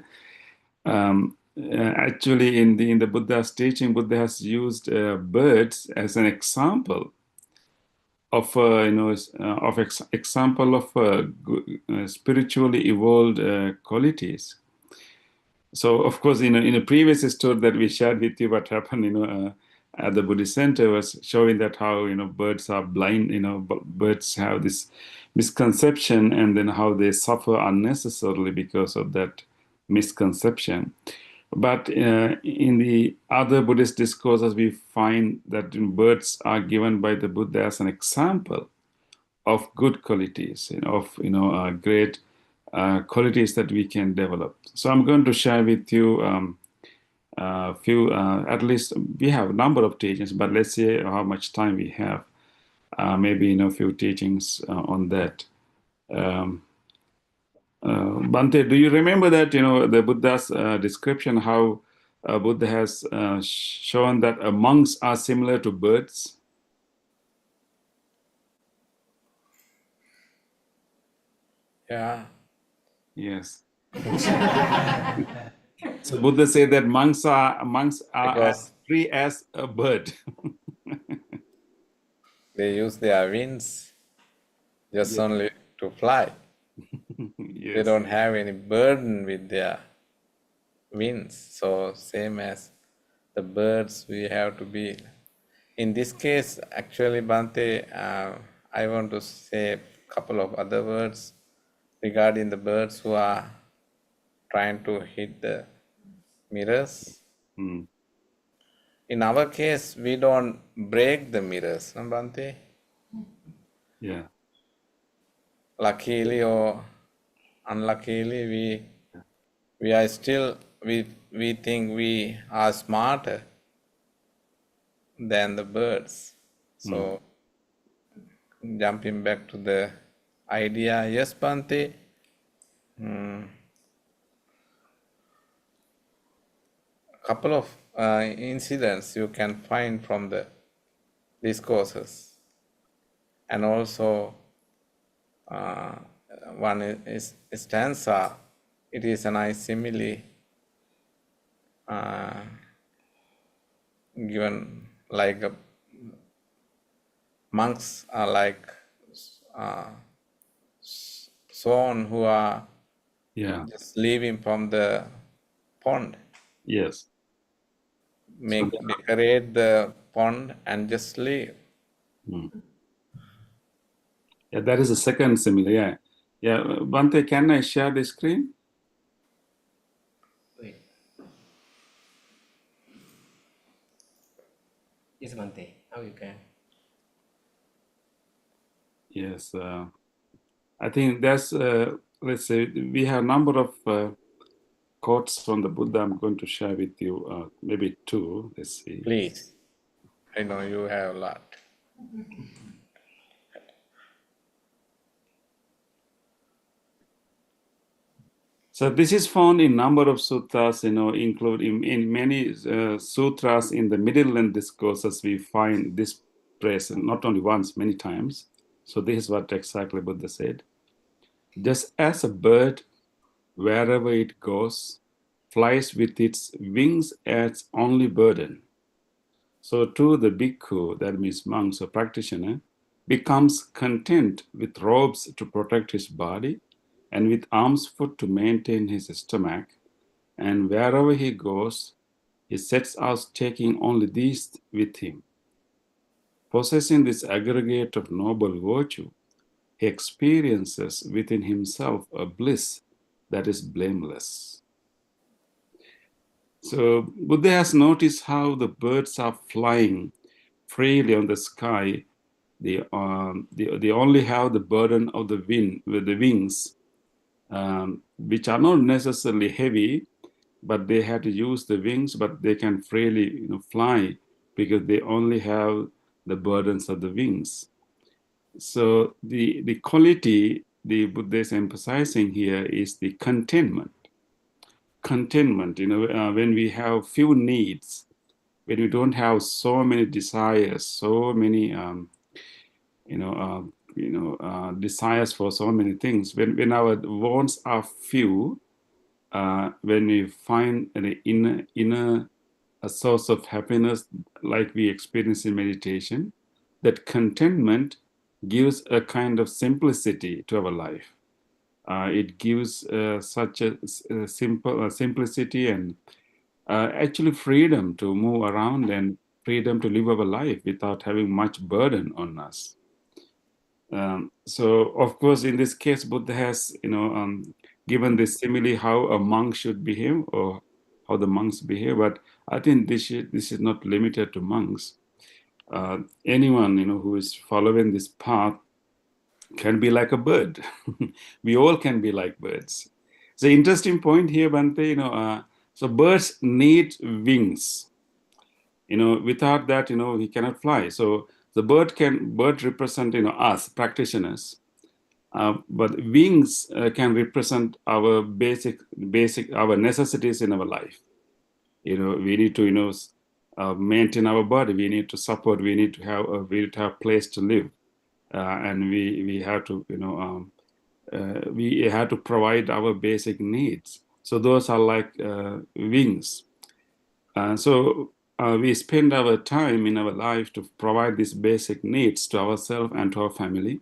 Actually, in the Buddha's teaching, Buddha has used birds as an example of example of spiritually evolved qualities. So, of course, in a previous story that we shared with you, what happened, at the Buddhist center was showing that how birds are blind. Birds have this misconception, and then how they suffer unnecessarily because of that misconception. But in the other Buddhist discourses, we find that birds are given by the Buddha as an example of good qualities, of great qualities that we can develop. So I'm going to share with you a few, at least we have a number of teachings, but let's see how much time we have. Maybe a few teachings on that. Bhante, do you remember that the Buddha's description, how Buddha has shown that monks are similar to birds? Yeah. Yes. So Buddha said that monks are Because- as free as a bird. They use their wings just only to fly. They Yes. don't have any burden with their wings. So same as the birds, we have to be. In this case, actually, Bhante, I want to say a couple of other words regarding the birds who are trying to hit the mirrors. Mm. In our case, we don't break the mirrors, no, Bhante? Yeah. Luckily or unluckily, we are still, we think we are smarter than the birds. So jumping back to the idea, yes, Bhante, couple of incidents you can find from the discourses, and also one is stanza. It is a nice simile given, like monks are like swan who are Yeah. just leaving from the pond, Yes. decorate the pond and just leave. Yeah, that is the second simile. Yeah. Yeah. Bhante, can I share the screen? Wait. Yes, Bhante. How you can? Yes. I think that's, let's say, we have a number of quotes from the Buddha. I'm going to share with you, maybe two. Let's see. Please. I know you have a lot. So this is found in number of sutras, including in many sutras in the Middle Length discourses, we find this present not only once, many times. So this is what exactly Buddha said. Just as a bird, wherever it goes, flies with its wings as only burden, so too the bhikkhu, that means monks or practitioner, becomes content with robes to protect his body and with alms food to maintain his stomach, and wherever he goes, he sets out taking only these with him. Possessing this aggregate of noble virtue, he experiences within himself a bliss that is blameless. So Buddha has noticed how the birds are flying freely on the sky. They only have the burden of the wind with the wings, which are not necessarily heavy, but they have to use the wings, but they can freely fly because they only have the burdens of the wings. So the quality the Buddha is emphasizing here is the contentment. Contentment, when we have few needs, when we don't have so many desires, so many desires for so many things. When our wants are few, when we find an inner a source of happiness like we experience in meditation, that contentment gives a kind of simplicity to our life. It gives such a simple simplicity and actually freedom to move around and freedom to live our life without having much burden on us. So of course, in this case, Buddha has given this simile how a monk should behave or how the monks behave, but I think this is not limited to monks. Anyone who is following this path can be like a bird. We all can be like birds. So interesting point here, Bhante. So birds need wings. Without that, we cannot fly. So the bird represent us practitioners, but wings can represent our basic our necessities in our life. We need to maintain our body. We need to support. We need to have a place to live, and we have to we have to provide our basic needs. So those are like wings. So we spend our time in our life to provide these basic needs to ourselves and to our family.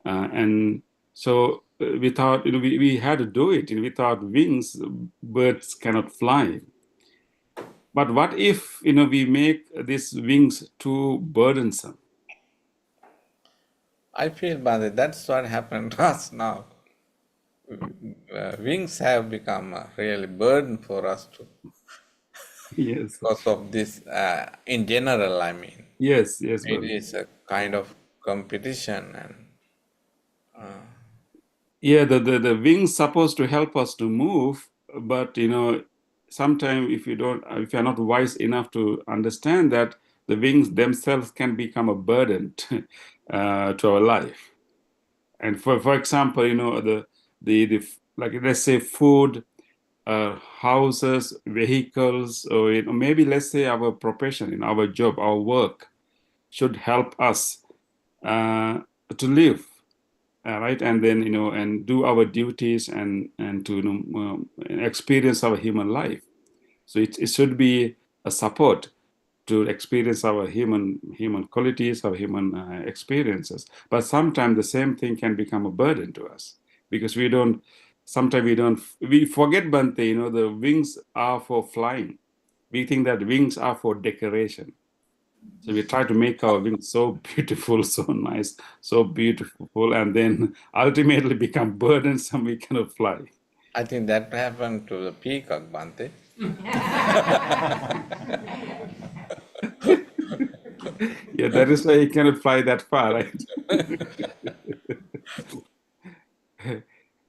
And so without, we had to do it. Without wings, birds cannot fly. But what if, we make these wings too burdensome? I feel, Bhante, that's what happened to us now. Wings have become a really burden for us to, Yes. because of this, in general, I mean. Yes, It Bhante. is a kind of competition and Yeah, the wings supposed to help us to move, but sometimes if you're not wise enough to understand that the wings themselves can become a burden to our life. And for example, the like let's say food, houses, vehicles, or maybe let's say our profession, our job, our work should help us to live. Right, and then and do our duties and to experience our human life. So it should be a support to experience our human qualities, our human experiences. But sometimes the same thing can become a burden to us because we forget, Bhante, the wings are for flying. We think that wings are for decoration. So we try to make our wings so beautiful, so nice, so beautiful, and then ultimately become burdensome. We cannot fly. I think that happened to the peacock, Bhante. Yeah, that is why you cannot fly that far, right?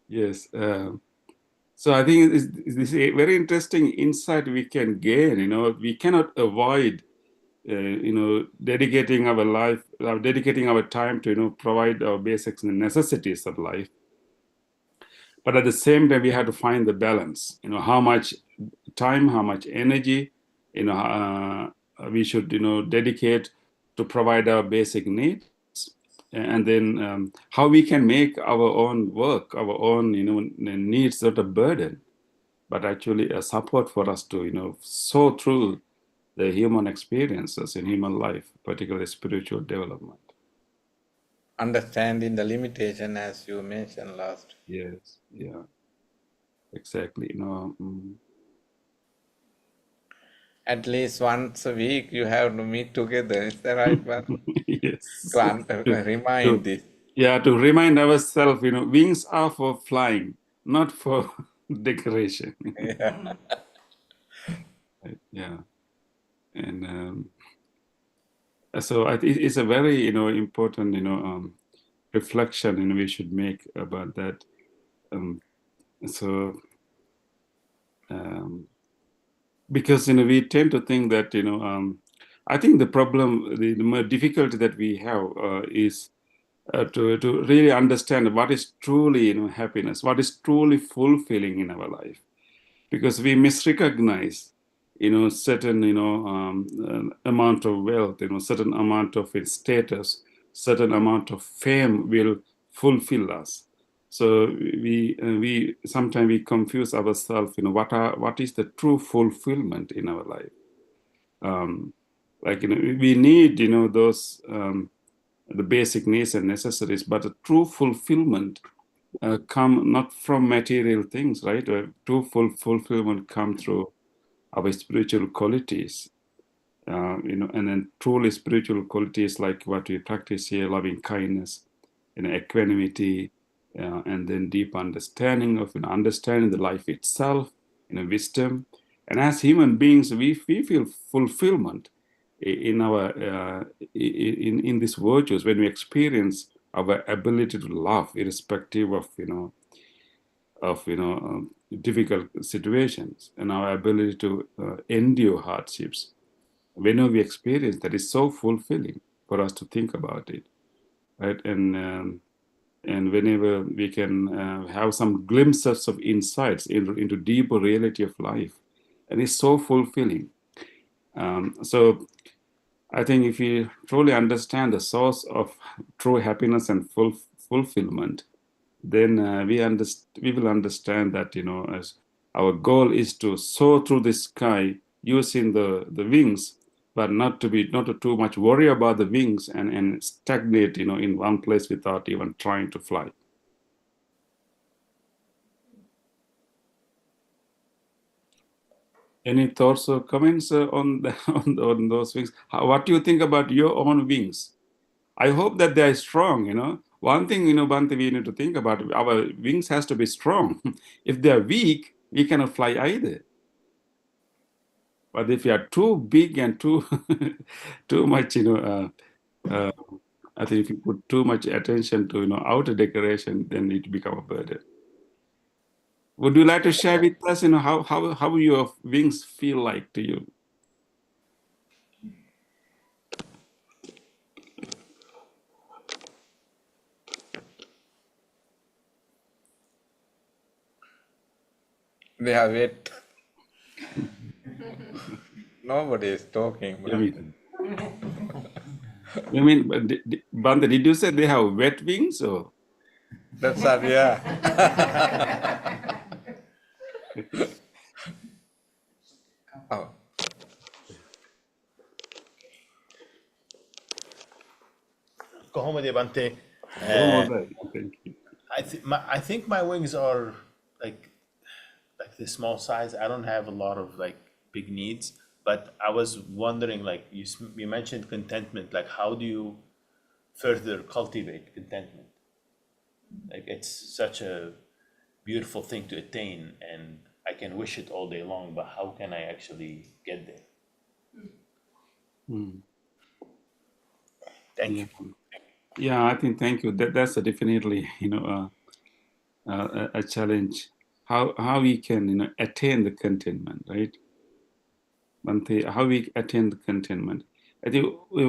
Yes. So I think this is a very interesting insight we can gain. We cannot avoid, dedicating our life, dedicating our time to provide our basic necessities of life. But at the same time, we have to find the balance. How much time, how much energy, we should dedicate to provide our basic needs, and then how we can make our own work, our own needs not a burden, but actually a support for us to soar through the human experiences in human life, particularly spiritual development. Understanding the limitation, as you mentioned last. Yes, yeah, exactly. At least once a week you have to meet together, is that right, Bhante? Yes. To to, remind to, this. Yeah, to remind ourselves, wings are for flying, not for decoration. Yeah. Yeah, and so it's a very important reflection we should make about that. So because we tend to think that I think the problem, the more difficulty that we have is to really understand what is truly happiness, what is truly fulfilling in our life, because we misrecognize certain amount of wealth, certain amount of its status, certain amount of fame will fulfill us. So we sometimes we confuse ourselves, what is the true fulfillment in our life. Like we need those the basic needs and necessities, but the true fulfillment come not from material things, right? True fulfillment come through our spiritual qualities, and then truly spiritual qualities like what we practice here: loving kindness, equanimity, and then deep understanding of understanding the life itself, wisdom. And as human beings, we feel fulfillment in our in these virtues when we experience our ability to love, irrespective of difficult situations, and our ability to endure hardships. Whenever we experience that, is so fulfilling for us to think about it, right? And whenever we can have some glimpses of insights into deeper reality of life, and it's so fulfilling. So I think if we truly understand the source of true happiness and fulfillment, then we will understand that as our goal is to soar through the sky using the wings, but not to too much worry about the wings and stagnate in one place without even trying to fly. Any thoughts or comments on on those wings? What do you think about your own wings? I hope that they are strong. One thing, Bhante, we need to think about, our wings has to be strong. If they are weak, we cannot fly either. But if you are too big and too too much, I think if you put too much attention to outer decoration, then it become a burden. Would you like to share with us, how your wings feel like to you? They are wet. Nobody is talking. You mean, but Bhante, did you say they have wet wings or? That's what, yeah. Oh. Kohomade Bante. Oh, right. Thank you. I think my wings are like the small size. I don't have a lot of like big needs, but I was wondering, like you mentioned contentment. Like, how do you further cultivate contentment? Like, it's such a beautiful thing to attain, and I can wish it all day long. But how can I actually get there? Thank you. Yeah, I think thank you. That's definitely a challenge. How we can attain the contentment, right? Bhante, how we attain the contentment? I think we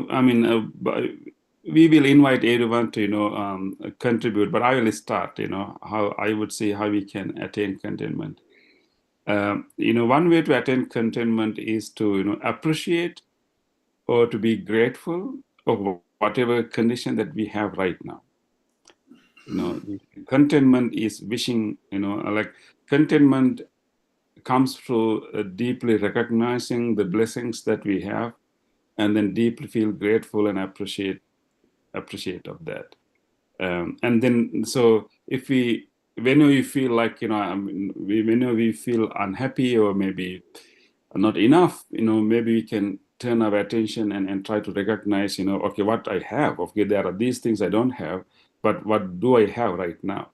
will invite everyone to contribute, but I will start. How I would say how we can attain contentment. One way to attain contentment is to appreciate or to be grateful of whatever condition that we have right now. Contentment is wishing, like contentment comes through deeply recognizing the blessings that we have, and then deeply feel grateful and appreciate of that. And then, so if whenever we feel like, whenever we feel unhappy or maybe not enough, maybe we can turn our attention and try to recognize, okay, what I have. Okay, there are these things I don't have. but what do I have right now?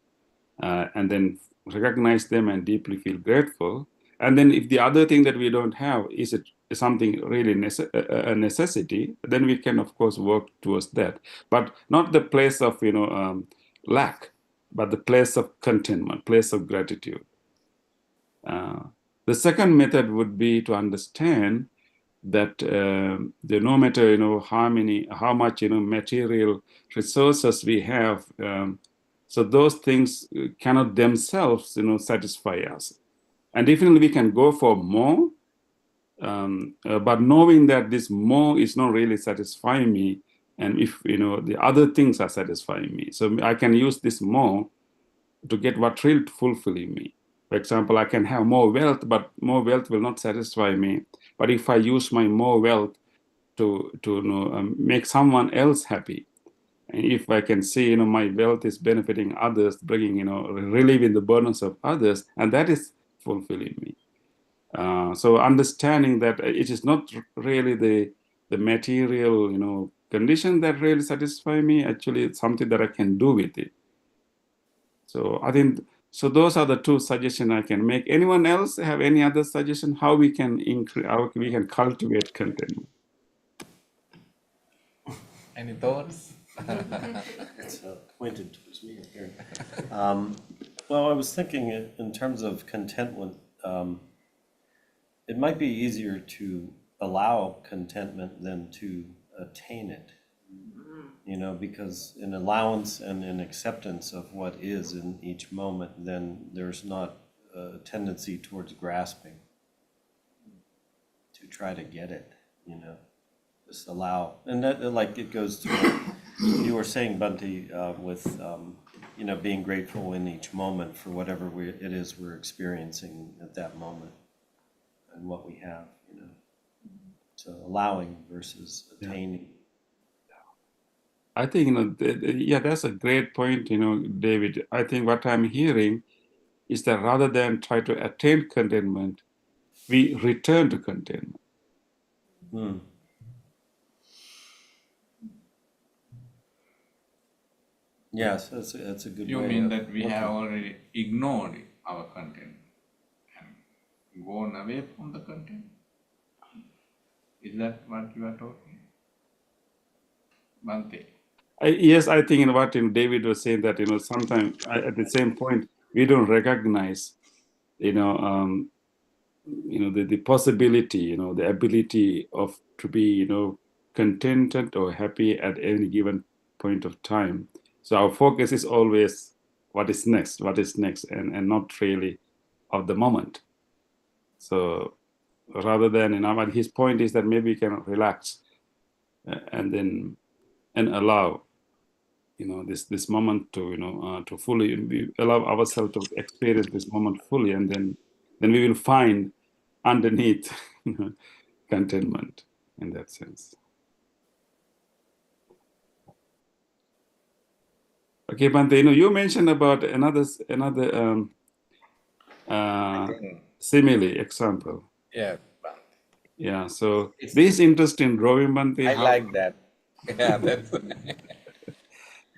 And then recognize them and deeply feel grateful. And then if the other thing that we don't have is it something really a necessity, then we can of course work towards that, but not the place of lack, but the place of contentment, place of gratitude. The second method would be to understand that no matter how much material resources we have, so those things cannot themselves satisfy us, and definitely we can go for more, but knowing that this more is not really satisfying me, and if the other things are satisfying me, so I can use this more to get what really fulfilling me. For example, I can have more wealth, but more wealth will not satisfy me. But if I use my more wealth to make someone else happy, and if I can see my wealth is benefiting others, bringing relieving the burdens of others, and that is fulfilling me. So understanding that it is not really the material condition that really satisfy me. Actually, it's something that I can do with it. So I think those are the two suggestions I can make. Anyone else have any other suggestion how we can increase, how we can cultivate contentment? Any thoughts? It's pointed towards me here. Well, I was thinking in terms of contentment, it might be easier to allow contentment than to attain it. Because in allowance and in acceptance of what is in each moment, then there's not a tendency towards grasping to try to get it, just allow. And that, like, it goes to what you were saying, Bhante, with, being grateful in each moment for whatever it is we're experiencing at that moment and what we have, So allowing versus attaining. I think, that's a great point, David. I think what I'm hearing is that rather than try to attain contentment, we return to contentment. Yes, that's a good way. You mean of that we looking. have already ignored our content and gone away from the content? Is that what you are talking? Bhante? Yes, I think what David was saying that sometimes at the same point we don't recognize the possibility, the ability to be contented or happy at any given point of time. So our focus is always what is next, and not really of the moment. So rather than his point is that maybe we can relax and allow this moment to to fully allow ourselves to experience this moment fully, and then we will find underneath contentment in that sense. Okay, Bhante, you mentioned about another simile example. Yeah, Bhante. Yeah, so this is interesting drawing, Bhante. I like that. Yeah, that's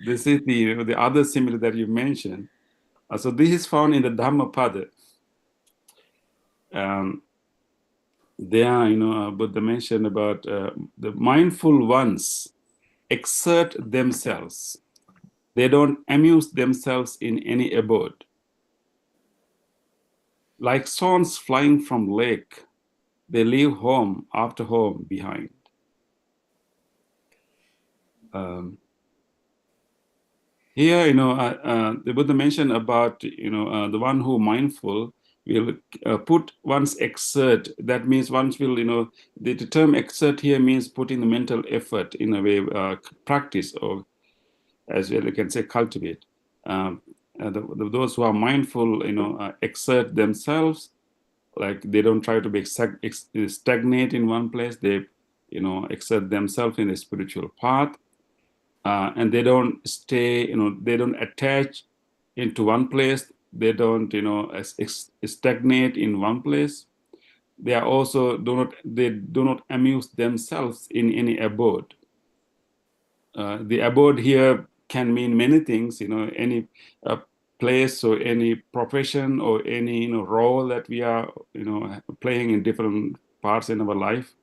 This is the other simile that you mentioned. So this is found in the Dhammapada. There, Buddha mentioned about the mindful ones exert themselves. They don't amuse themselves in any abode. Like swans flying from lake, they leave home after home behind. Here, the Buddha mentioned about, the one who mindful will put one's exert. That means one's will, the term exert here means putting the mental effort in a way, practice, or as well you can say cultivate. Those who are mindful, exert themselves, like they don't try to be stagnate in one place. They, exert themselves in the spiritual path. And they don't stay, they don't attach into one place. They don't, stagnate in one place. They are also they do not amuse themselves in any abode. The abode here can mean many things. Any place or any profession or any role that we are playing in different parts in our life.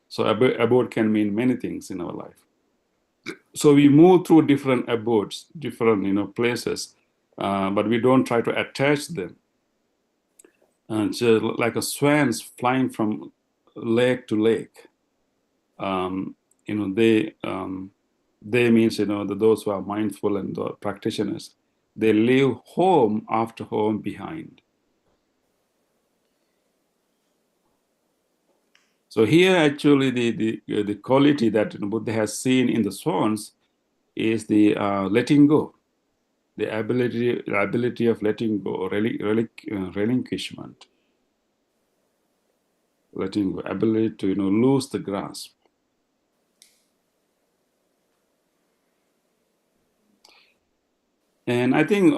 So abode can mean many things in our life. So we move through different abodes, different places, but we don't try to attach them. And so like a swans flying from lake to lake, they means those who are mindful and the practitioners, they leave home after home behind. So here actually the quality that Buddha has seen in the swans is the letting go, the ability of letting go, relinquishment, letting go, ability to lose the grasp. And I think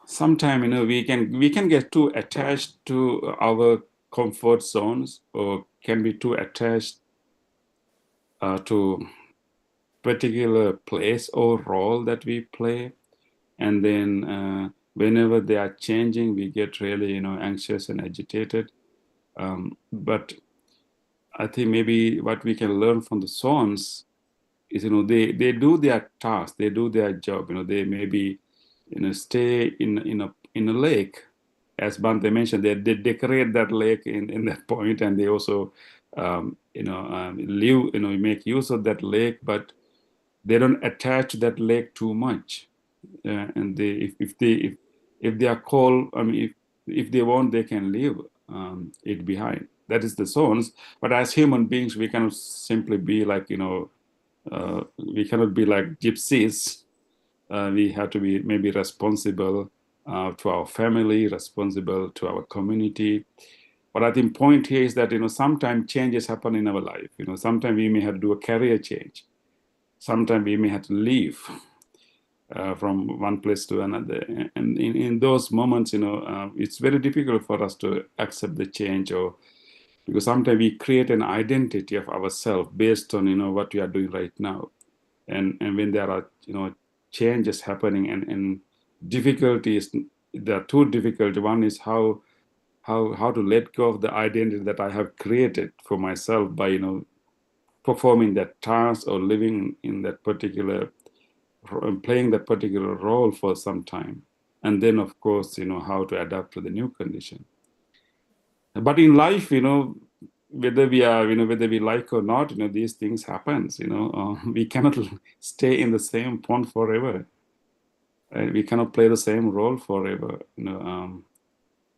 sometimes we can get too attached to our comfort zones, or can be too attached to particular place or role that we play, and then whenever they are changing, we get really anxious and agitated. But I think maybe what we can learn from the swans is they do their task, they do their job. They maybe stay in a lake, as Bhante mentioned. They decorate that lake in that point, and they also live, make use of that lake, but they don't attach to that lake too much. And if they are called, if they want, they can leave it behind. That is the swans. But as human beings, we cannot simply be like we cannot be like gypsies. We have to be maybe responsible to our family, responsible to our community. But I think point here is that sometimes changes happen in our life. Sometimes we may have to do a career change. Sometimes we may have to leave from one place to another. And in those moments, it's very difficult for us to accept the change, because sometimes we create an identity of ourselves based on what we are doing right now. And when there are changes happening and difficulties, there are two difficulties. One is how to let go of the identity that I have created for myself by performing that task or living in that particular, playing that particular role for some time. And then of course how to adapt to the new condition. But in life, whether we like or not, these things happens. We cannot stay in the same pond forever. Right? We cannot play the same role forever.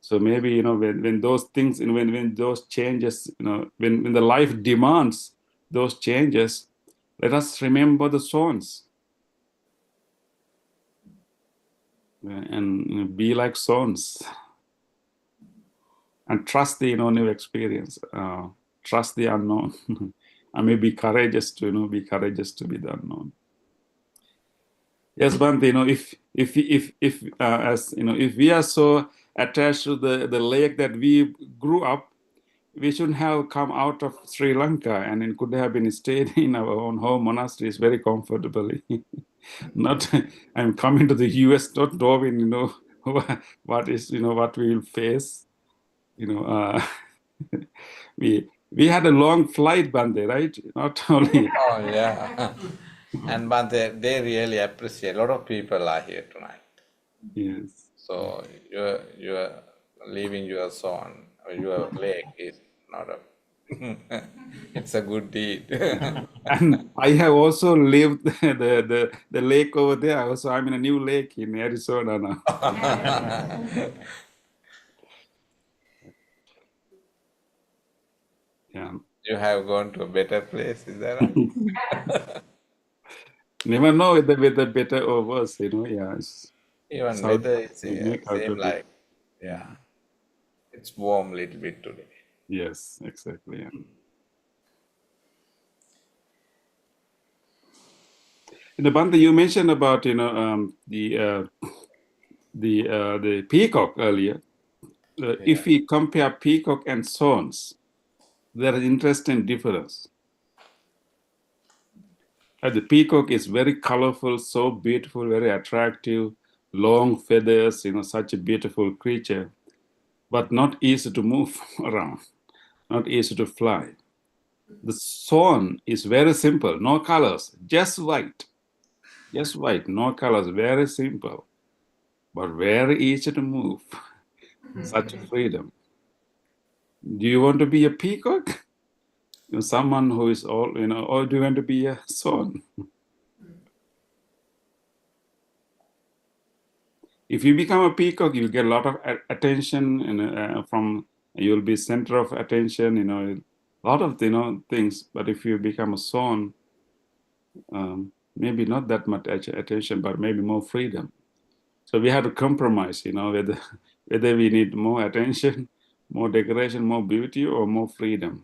So maybe when those things, when those changes, when the life demands those changes, let us remember the swans and be like swans. And trust the new experience, trust the unknown, and maybe courageous to be courageous to be the unknown. Yes, Bhante, if we are so attached to the lake that we grew up, we shouldn't have come out of Sri Lanka, and it could have been stayed in our own home monasteries very comfortably. Not, I'm coming to the US, not knowing what we will face. We had a long flight, Bhante, right? Not only. Oh, yeah. And but they really appreciate. A lot of people are here tonight. Yes. So you're leaving your son or your lake is not a. It's a good deed. And I have also lived the lake over there. Also, I'm in a new lake in Arizona now. Yeah. You have gone to a better place, is that right? Never know whether better or worse, yes. Even So weather is we make out same of it. like, yeah. It's warm a little bit today. Yes, exactly. Yeah. Bhante, you mentioned about the peacock earlier. If we compare peacock and swans, there is interesting difference. The peacock is very colorful, so beautiful, very attractive, long feathers, such a beautiful creature, but not easy to move around, not easy to fly. The swan is very simple, no colors, just white, no colors, very simple, but very easy to move. Such a freedom. Do you want to be a peacock? Someone who is all, or do you want to be a swan? If you become a peacock, you'll get a lot of attention, and you'll be center of attention, a lot of things. But if you become a swan, maybe not that much attention, but maybe more freedom. So we have to compromise, whether we need more attention, more decoration, more beauty, or more freedom.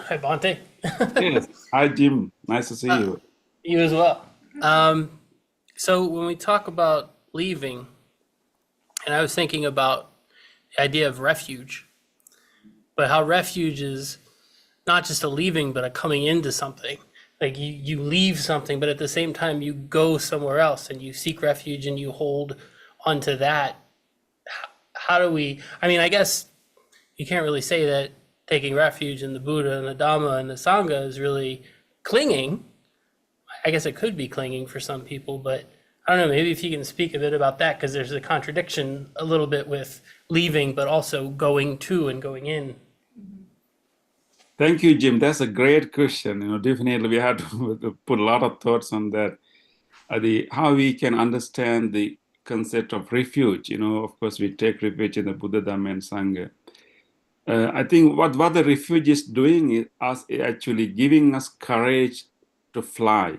Hi, Bhante. Yes. Hi, Jim. Nice to see you. You as well. So when we talk about leaving, and I was thinking about the idea of refuge, but how refuge is not just a leaving, but a coming into something. Like you leave something, but at the same time you go somewhere else and you seek refuge and you hold onto that. How do we, I mean, I guess you can't really say that taking refuge in the Buddha and the Dhamma and the Sangha is really clinging. I guess it could be clinging for some people, but I don't know, maybe if you can speak a bit about that, because there's a contradiction a little bit with leaving, but also going to and going in. Thank you, Jim. That's a great question. Definitely we have to put a lot of thoughts on that. How we can understand the concept of refuge. Of course, we take refuge in the Buddha, Dhamma, and Sangha. I think what the refuge is doing is actually giving us courage to fly.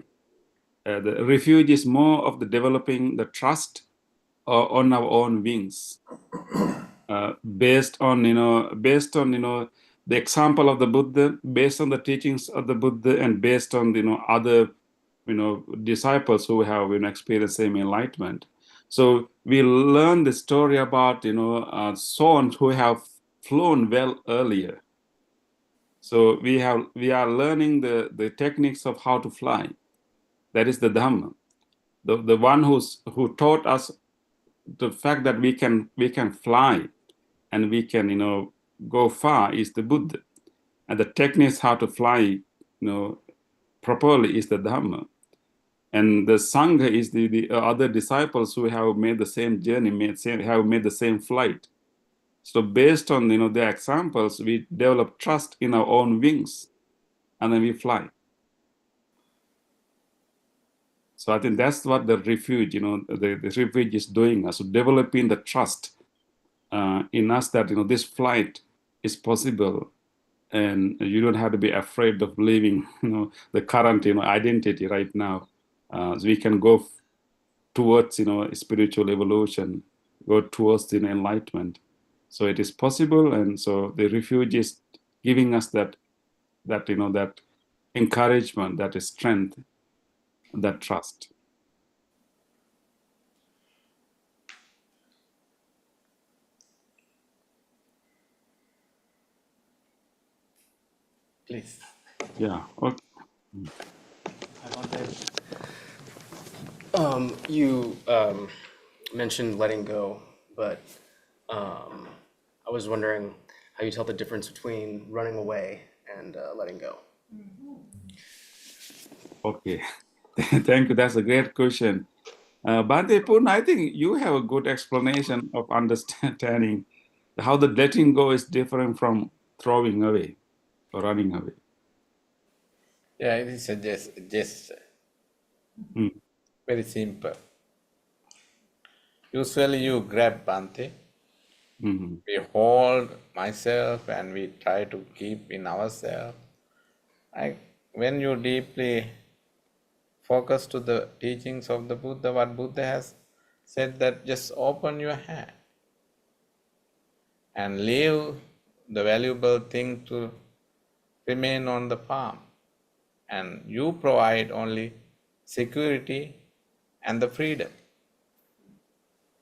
The refuge is more of the developing the trust on our own wings, based on the example of the Buddha, based on the teachings of the Buddha, and based on other disciples who have experienced same enlightenment. So we learn the story about swans who have flown well earlier. So we are learning the techniques of how to fly. That is the Dhamma. The one who taught us the fact that we can fly and we can go far is the Buddha, and the techniques how to fly properly is the Dhamma. And the Sangha is the other disciples who have made the same journey, have made the same flight. So based on their examples, we develop trust in our own wings, and then we fly. So I think that's what the refuge, the refuge is doing us, so developing the trust in us that this flight is possible, and you don't have to be afraid of leaving the current identity right now. So we can go towards spiritual evolution, go towards enlightenment. So it is possible, and so the refuge is giving us that encouragement, that strength, that trust. Please. Yeah. Okay. You mentioned letting go, but I was wondering how you tell the difference between running away and letting go. Okay. Thank you. That's a great question. Bhante Purna, I think you have a good explanation of understanding how the letting go is different from throwing away or running away. Yeah, it is a gesture. Hmm. Very simple. Usually you grab Bhante, Mhm. we hold myself and we try to keep in ourselves. When you deeply focus to the teachings of the Buddha, what Buddha has said, that just open your hand and leave the valuable thing to remain on the palm, and you provide only security and the freedom.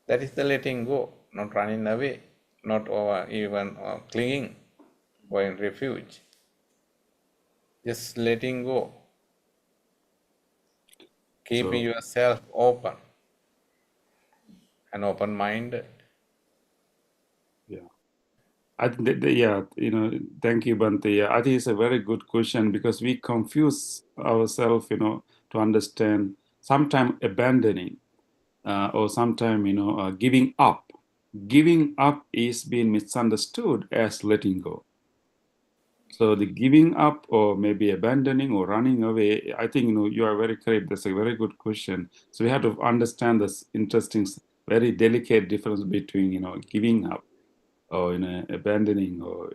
That is the letting go, not running away, not over even clinging or in refuge. Just letting go, keeping So yourself open and open-minded. yeah. I think yeah, thank you, Bante. Yeah, I think it's a very good question because we confuse ourselves, to understand sometimes abandoning or sometimes, giving up. Giving up is being misunderstood as letting go. So the giving up or maybe abandoning or running away, I think, you are very correct. That's a very good question. So we have to understand this interesting, very delicate difference between, giving up or abandoning or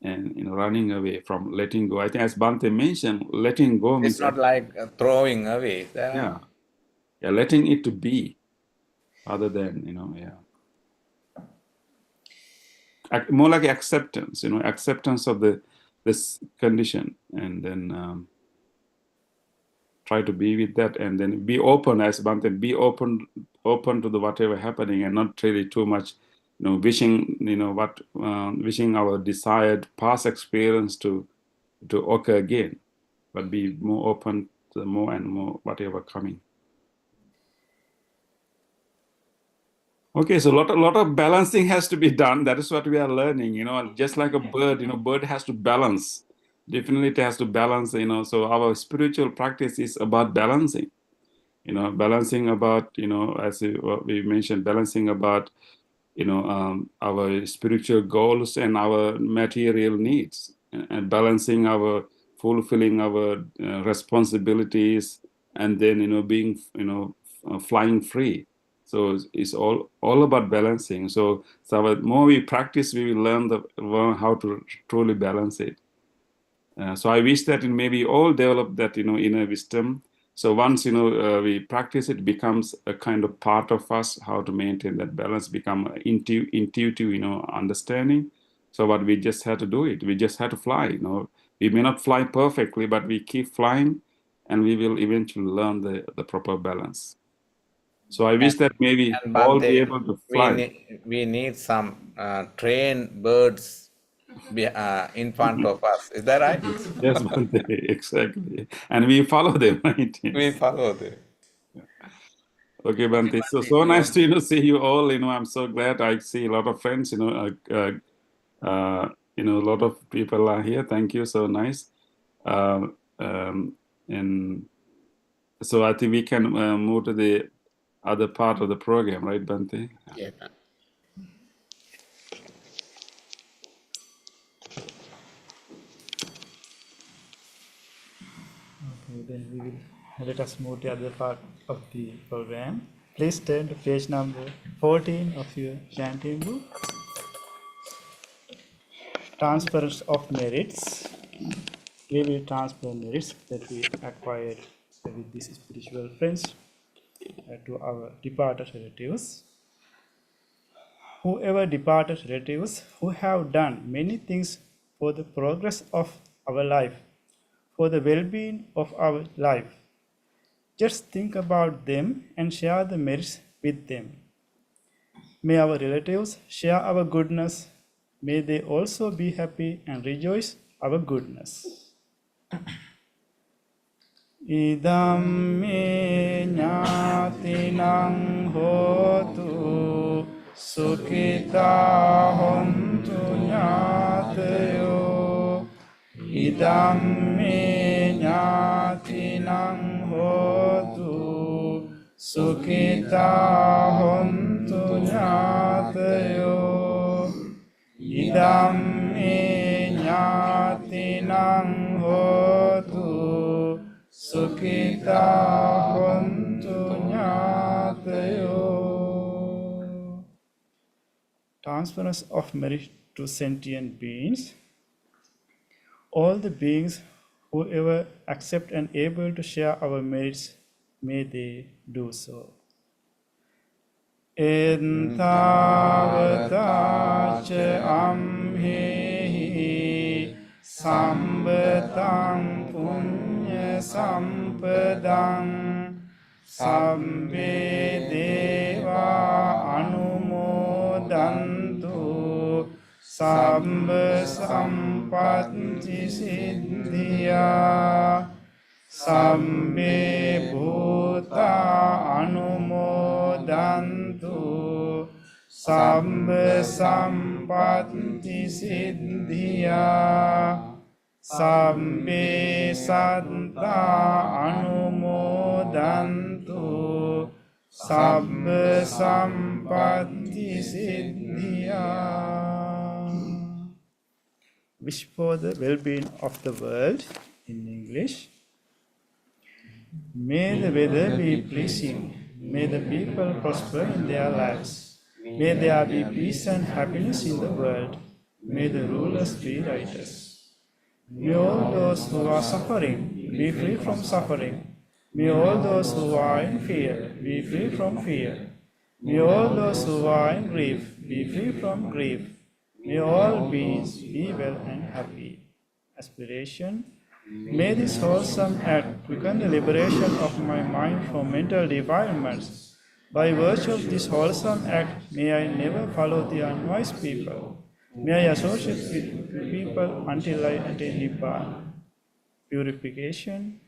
and running away from letting go. I think as Bante mentioned, letting go It's means not like throwing away. yeah, letting it to be rather than more like acceptance, acceptance of this condition, and then try to be with that, and then be open, as Bante, be open to the whatever happening, and not really too much wishing wishing our desired past experience to occur again, but be more open to the more and more whatever coming. Okay, so lot of balancing has to be done. That is what we are learning, just like a bird, bird has to balance. Definitely it has to balance, so our spiritual practice is about balancing, balancing about, as we mentioned, balancing about, our spiritual goals and our material needs, and balancing our fulfilling our responsibilities, and then, being, flying free. So it's all about balancing. So the more we practice, we will learn how to truly balance it. So I wish that maybe all develop that inner wisdom. So once we practice, it becomes a kind of part of us. How to maintain that balance become intuitive understanding. So what we just had to do it. We just had to fly. We may not fly perfectly, but we keep flying, and we will eventually learn the proper balance. So I wish that maybe And all be Bhante, able to fly. we need some trained birds in front of us. Is that right? Yes, Bhante, exactly. And we follow them, right? We Yes. follow them. Okay, Bhante. So nice to see you all. I'm so glad I see a lot of friends. A lot of people are here. Thank you. So nice. And so I think we can move to the other part of the program, right, Bhante? Yeah. Okay, then we will let us move to the other part of the program. Please turn to page number 14 of your chanting book. Transference of merits. We will transfer merits that we acquired with these spiritual friends to our departed relatives. Whoever departed relatives who have done many things for the progress of our life, for the well-being of our life, just think about them and share the merits with them. May our relatives share our goodness. May they also be happy and rejoice our goodness. Idam me ñātinang hotu sukhita hontu ñātayo. Idam me ñātinang hotu sukhita hontu ñātayo. Idam me ñātinang hotu sukhita hontu ñātayo. Transference of merit to sentient beings. All the beings who ever accept and able to share our merits, may they do so. Entavata ca amhehi sambatang punya sampadang Sabbe deva anumodantu sabba sampatti siddhiya sabbe bhuta anumodantu sabba sampatti siddhiya sabbe satta anumodantu sabba sampatti siddhiya. Wish for the well-being of the world in English. May the weather be pleasing. May the people prosper in their lives. May there be peace and happiness in the world. May the rulers be righteous. May all those who are suffering be free from suffering. May all those who are in fear be free from fear. May all those who are in grief be free from grief. May all beings be well and happy. Aspiration. May this wholesome act quicken the liberation of my mind from mental defilements. By virtue of this wholesome act, may I never follow the unwise people. May I associate with people until I attain Nibbana. Purification.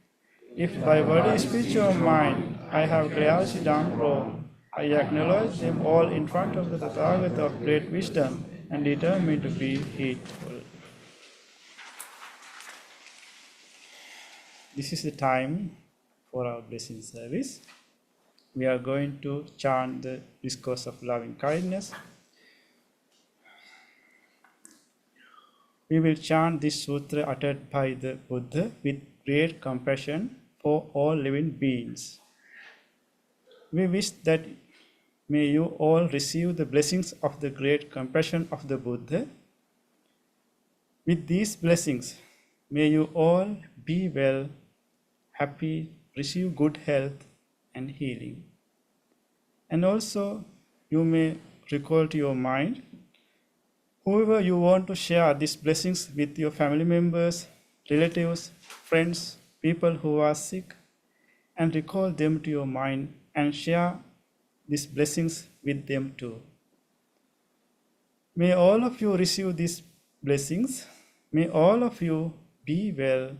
If by body, speech or mind I have clearly done wrong, I acknowledge them all in front of the Tathagata of great wisdom and determine to be heedful. This is the time for our blessing service. We are going to chant the discourse of loving kindness. We will chant this sutra uttered by the Buddha with great compassion for all living beings. We wish that may you all receive the blessings of the great compassion of the Buddha. With these blessings, may you all be well, happy, receive good health and healing. And also, you may recall to your mind whoever you want to share these blessings with, your family members, relatives, friends, people who are sick, and recall them to your mind and share these blessings with them too. May all of you receive these blessings. May all of you be well,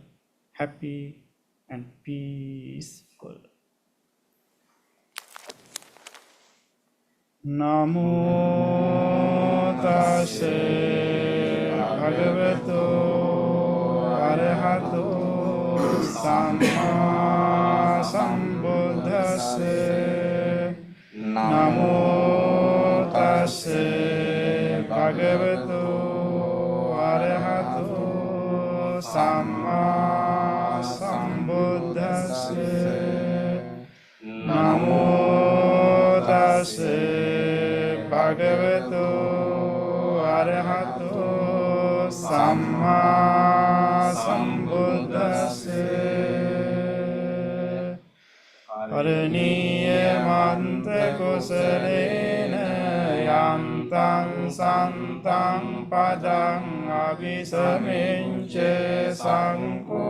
happy, and peaceful. Namo tassa bhagavato arahato samma sambuddhassa. Namo tassa bhagavato arahato samma sambuddhassa. Namo tassa bhagavato arahato samma sambuddhassa. Paraniya manta kusalena yantam santam padam abhisamenche sanko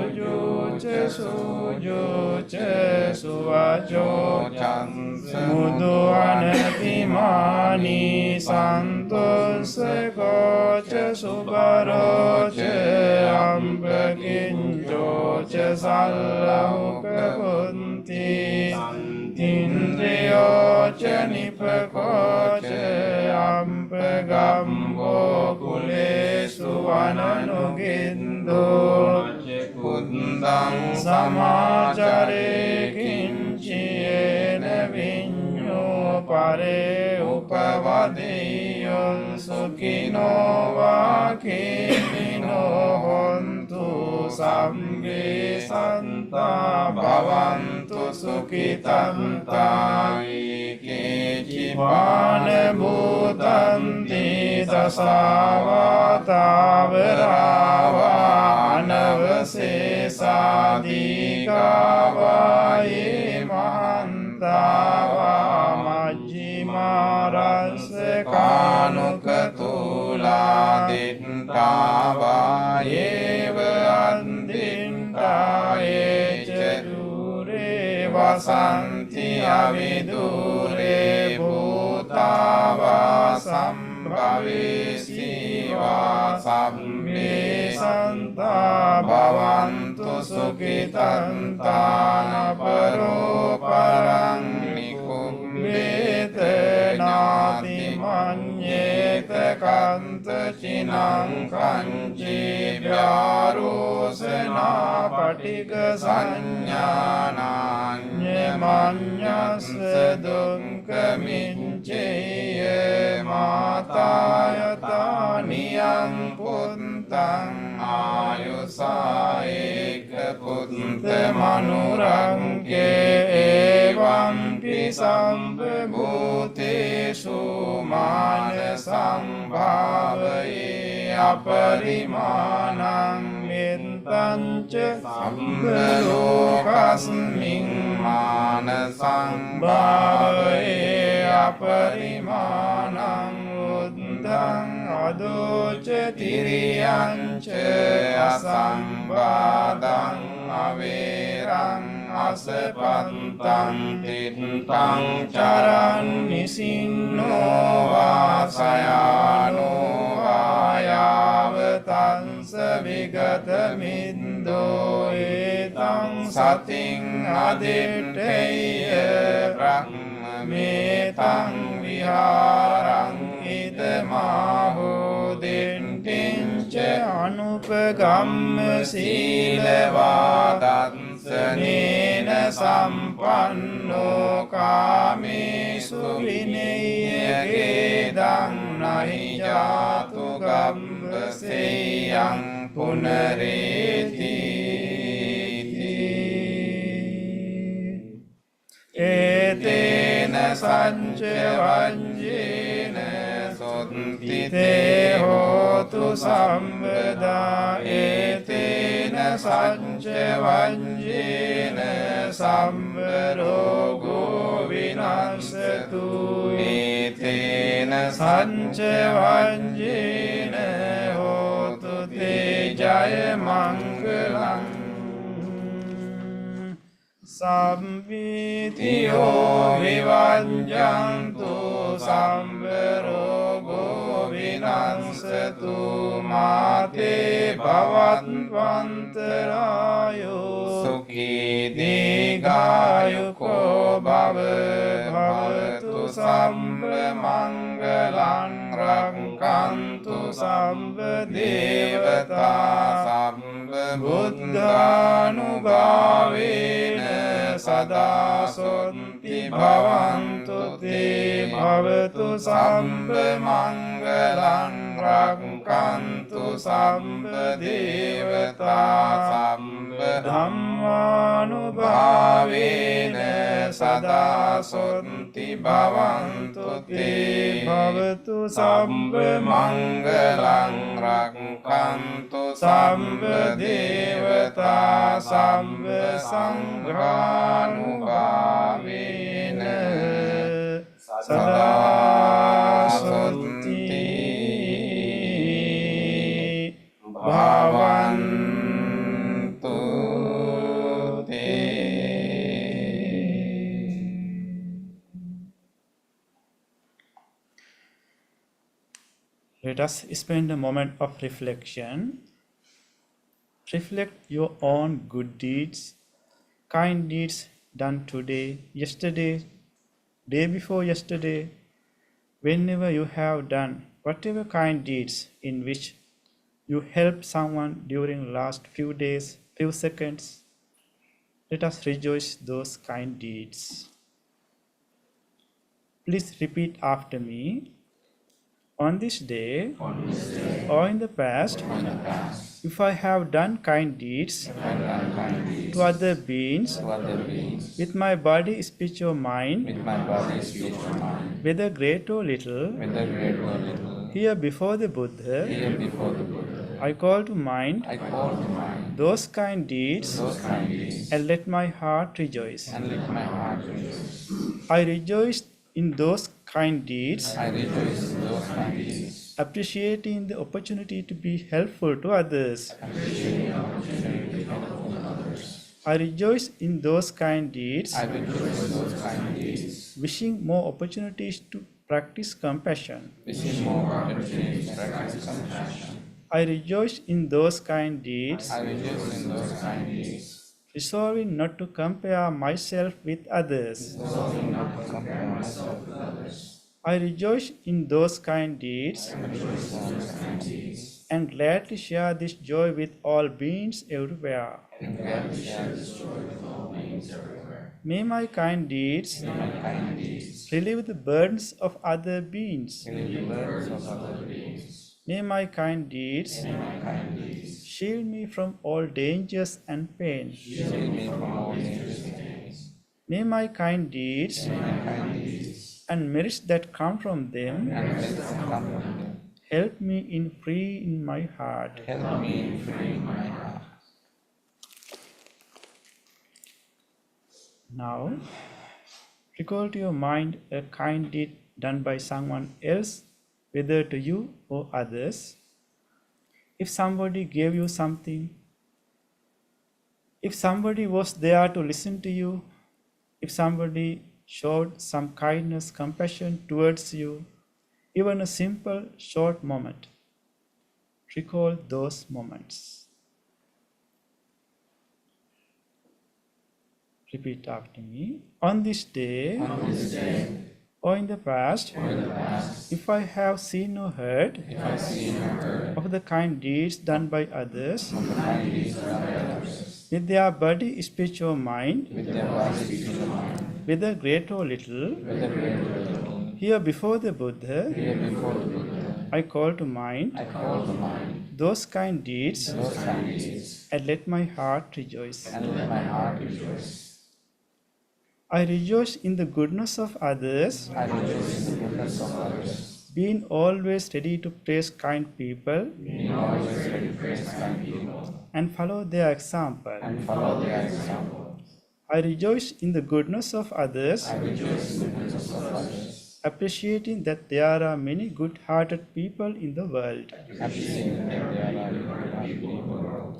ujuche sujuche suvacho mudu anatimani santose koche subaroche ambakinjoche sallahuka bunti indriyoche nipakoche ambagambo kulesu ananugindo kundam samacare kinchiyena vinyo pare upavadeyon sukino vakimino hontu sambe santa bhavantu sukitanta ikechipane bhutanti dasavata virava anavasesadikava imantava majjimarase kanukatula dittava eva andinta ece dure vasanti avidure bhutava sambhavesi vasabbe santa bhavantu sukitantana paro parang nikubbete nati manyete kanta cinang kanci vyarosena patika sanyana manyasya dunkaminceya matayata niyang puntang ayusaika punta manurangke evam pisambhuteshu manasam bhavaye aparimanang mintanca sambhalokasming manasam bhavaye aparimanang uddhang adoca tiriyanca asambadang averang asapantang tintang caran nisinno vasayano ayavatan savigata-mindo etang sating aditteya brahmametang viharang itamaho dintinca anupagamma silavadansana sampanno kamesu vinayyakedang nahi jatu gambaseyang punareti etena sancavanjena sottite hotu sambada etena sancavanjena sambarogo vinasatu etena sancavanjena hotu te jaya mangalang Sampitiyo vivanjantu sambarogo vinansatu mate bhavattvantarayo sukhi digayuko bhavatu samba mangalan rakkantu samba devata samba buddhanubhavena sada sonti bhavantu te bhavatu samba mangalan rakkantu samba devata samba dhammanubhavena sada sonti bhavantu te bhavatu samba mangalan rakkantu samba devata samba sanghanubhavena sada sonti bhavantu te. Let us spend a moment of reflection. Reflect your own good deeds, kind deeds done today, yesterday, day before yesterday, whenever you have done whatever kind deeds in which you helped someone during last few days, few seconds. Let us rejoice those kind deeds. Please repeat after me. On this day, or in the past, if I have done kind deeds to other beings with my body, speech or mind, whether great or little, here before the Buddha, I call to mind those kind deeds and let my heart rejoice. I rejoice in those kind deeds, appreciating the opportunity to be helpful to others. I rejoice in those kind deeds, I rejoice in those kind deeds, wishing more opportunities to practice compassion. wishing more opportunities to practice compassion. I rejoice in those kind deeds, I rejoice in those kind deeds, resolving not to compare myself with others. resolving not to compare myself with others. I rejoice in those kind deeds and gladly share this joy with all beings everywhere. And gladly share this joy with all beings everywhere. May my kind deeds My kind deeds relieve the burdens of other beings. relieve the burdens of other beings. May my kind deeds My kind deeds shield me from all dangers and pain. shield me from all dangers and pains. May my kind deeds My kind deeds and merits that come from them and merits that come from them help me in free in my heart. help me in freeing my heart. Now, recall to your mind a kind deed done by someone else, whether to you or others. If somebody gave you something, if somebody was there to listen to you, if somebody showed some kindness, compassion towards you, even a simple short moment, recall those moments. Repeat after me. On this day, or in the past, if I have seen or heard of the kind deeds done by others, with their body, speech, or mind, whether great or little, here before the Buddha, I call to mind those kind deeds and let my heart rejoice. I rejoice in the goodness of others, I rejoice in the goodness of others, being always ready to praise kind people being always ready to praise kind people, and follow their example. and follow their example. I rejoice in the goodness of others, I rejoice in the goodness of others, appreciating that there are many good-hearted people in the world. appreciating that there are good people in the world.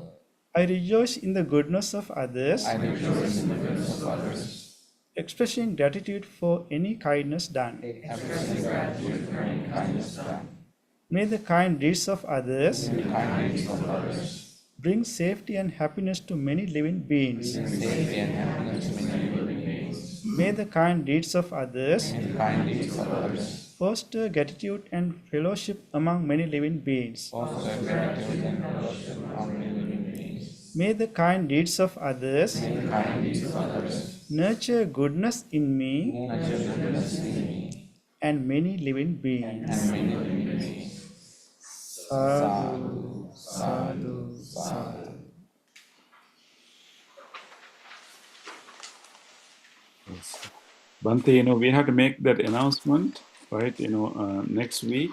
I rejoice in the goodness of others, I rejoice in the goodness of others, expressing gratitude for any kindness done. appreciating gratitude for any kindness done. May the kind deeds of others The kind deeds of others bring safety and happiness to many living beings. safety and happiness to many living beings. May the kind deeds of others The kind deeds of others foster gratitude and fellowship among many living beings. foster gratitude and fellowship among many living beings. May the kind deeds of others The kind deeds of others nurture goodness in me nurture goodness in me and many living beings. and many living beings. Sadhu, sadhu, sadhu. Bhante, we have to make that announcement, right? Next week,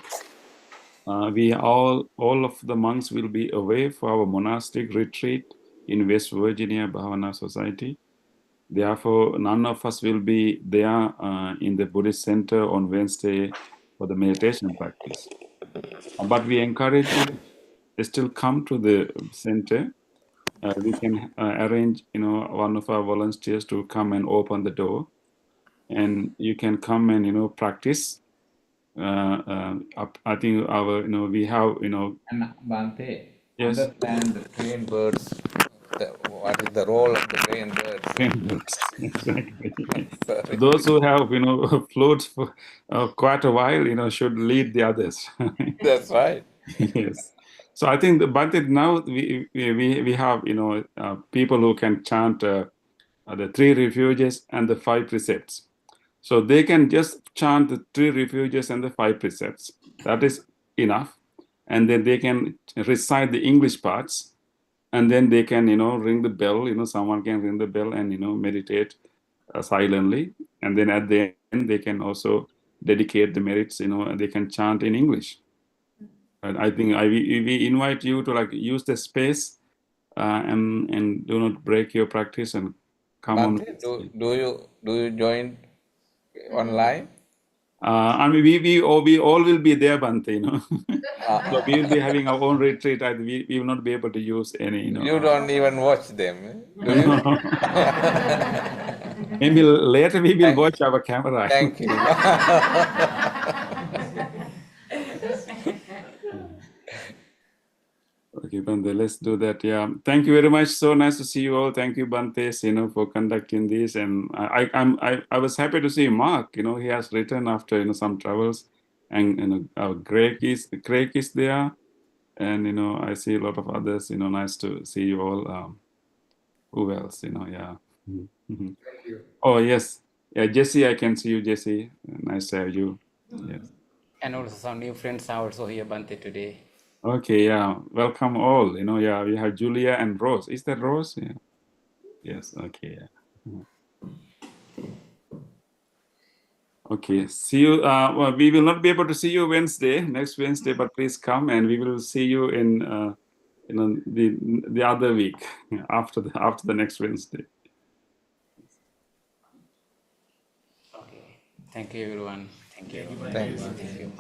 all of the monks will be away for our monastic retreat in West Virginia Bhavana Society. Therefore, none of us will be there in the Buddhist Center on Wednesday for the meditation practice. But we encourage you to still come to the center. We can arrange, one of our volunteers to come and open the door, and you can come and practice. I think we have And Bhante, Yes. understand the trained birds, what is the role of the trained birds? exactly. Sorry. Those who have floats for quite a while should lead the others. That's right. Yes. So I think but now we have people who can chant the 3 refuges and the 5 precepts. So they can just chant the 3 refuges and the 5 precepts. That is enough. And then they can recite the English parts, and then they can ring the bell. Someone can ring the bell and meditate silently. And then at the end they can also dedicate the merits. And they can chant in English. And I think we invite you to use the space and do not break your practice and come on. Bhante, do you join online? And we all will be there, Bante, you know. So we will be having our own retreat. We will not be able to use any, you know. You don't even watch them, do you? Maybe later we will watch our camera. Thank you. Okay, Bante, let's do that. Yeah, thank you very much. So nice to see you all. Thank you, Bante, you know, for conducting this. And I was happy to see Mark. You know, he has returned after, you know, some travels, and you know, Craig is there, and you know, I see a lot of others. You know, nice to see you all. Who else? You know, yeah. Mhm. Oh yes, yeah, Jesse. I can see you, Jesse. Nice to have you. Yes. And also some new friends are also here, Bante, today. Okay, yeah. Welcome all. You know, yeah, we have Julia and Rose. Is that Rose? Yeah. Yes. Okay. Yeah. Okay. See you. Well, we will not be able to see you next Wednesday, but please come, and we will see you in you know, the other week after the next Wednesday. Okay. Thank you, everyone. Thank you. Thanks. Thank you.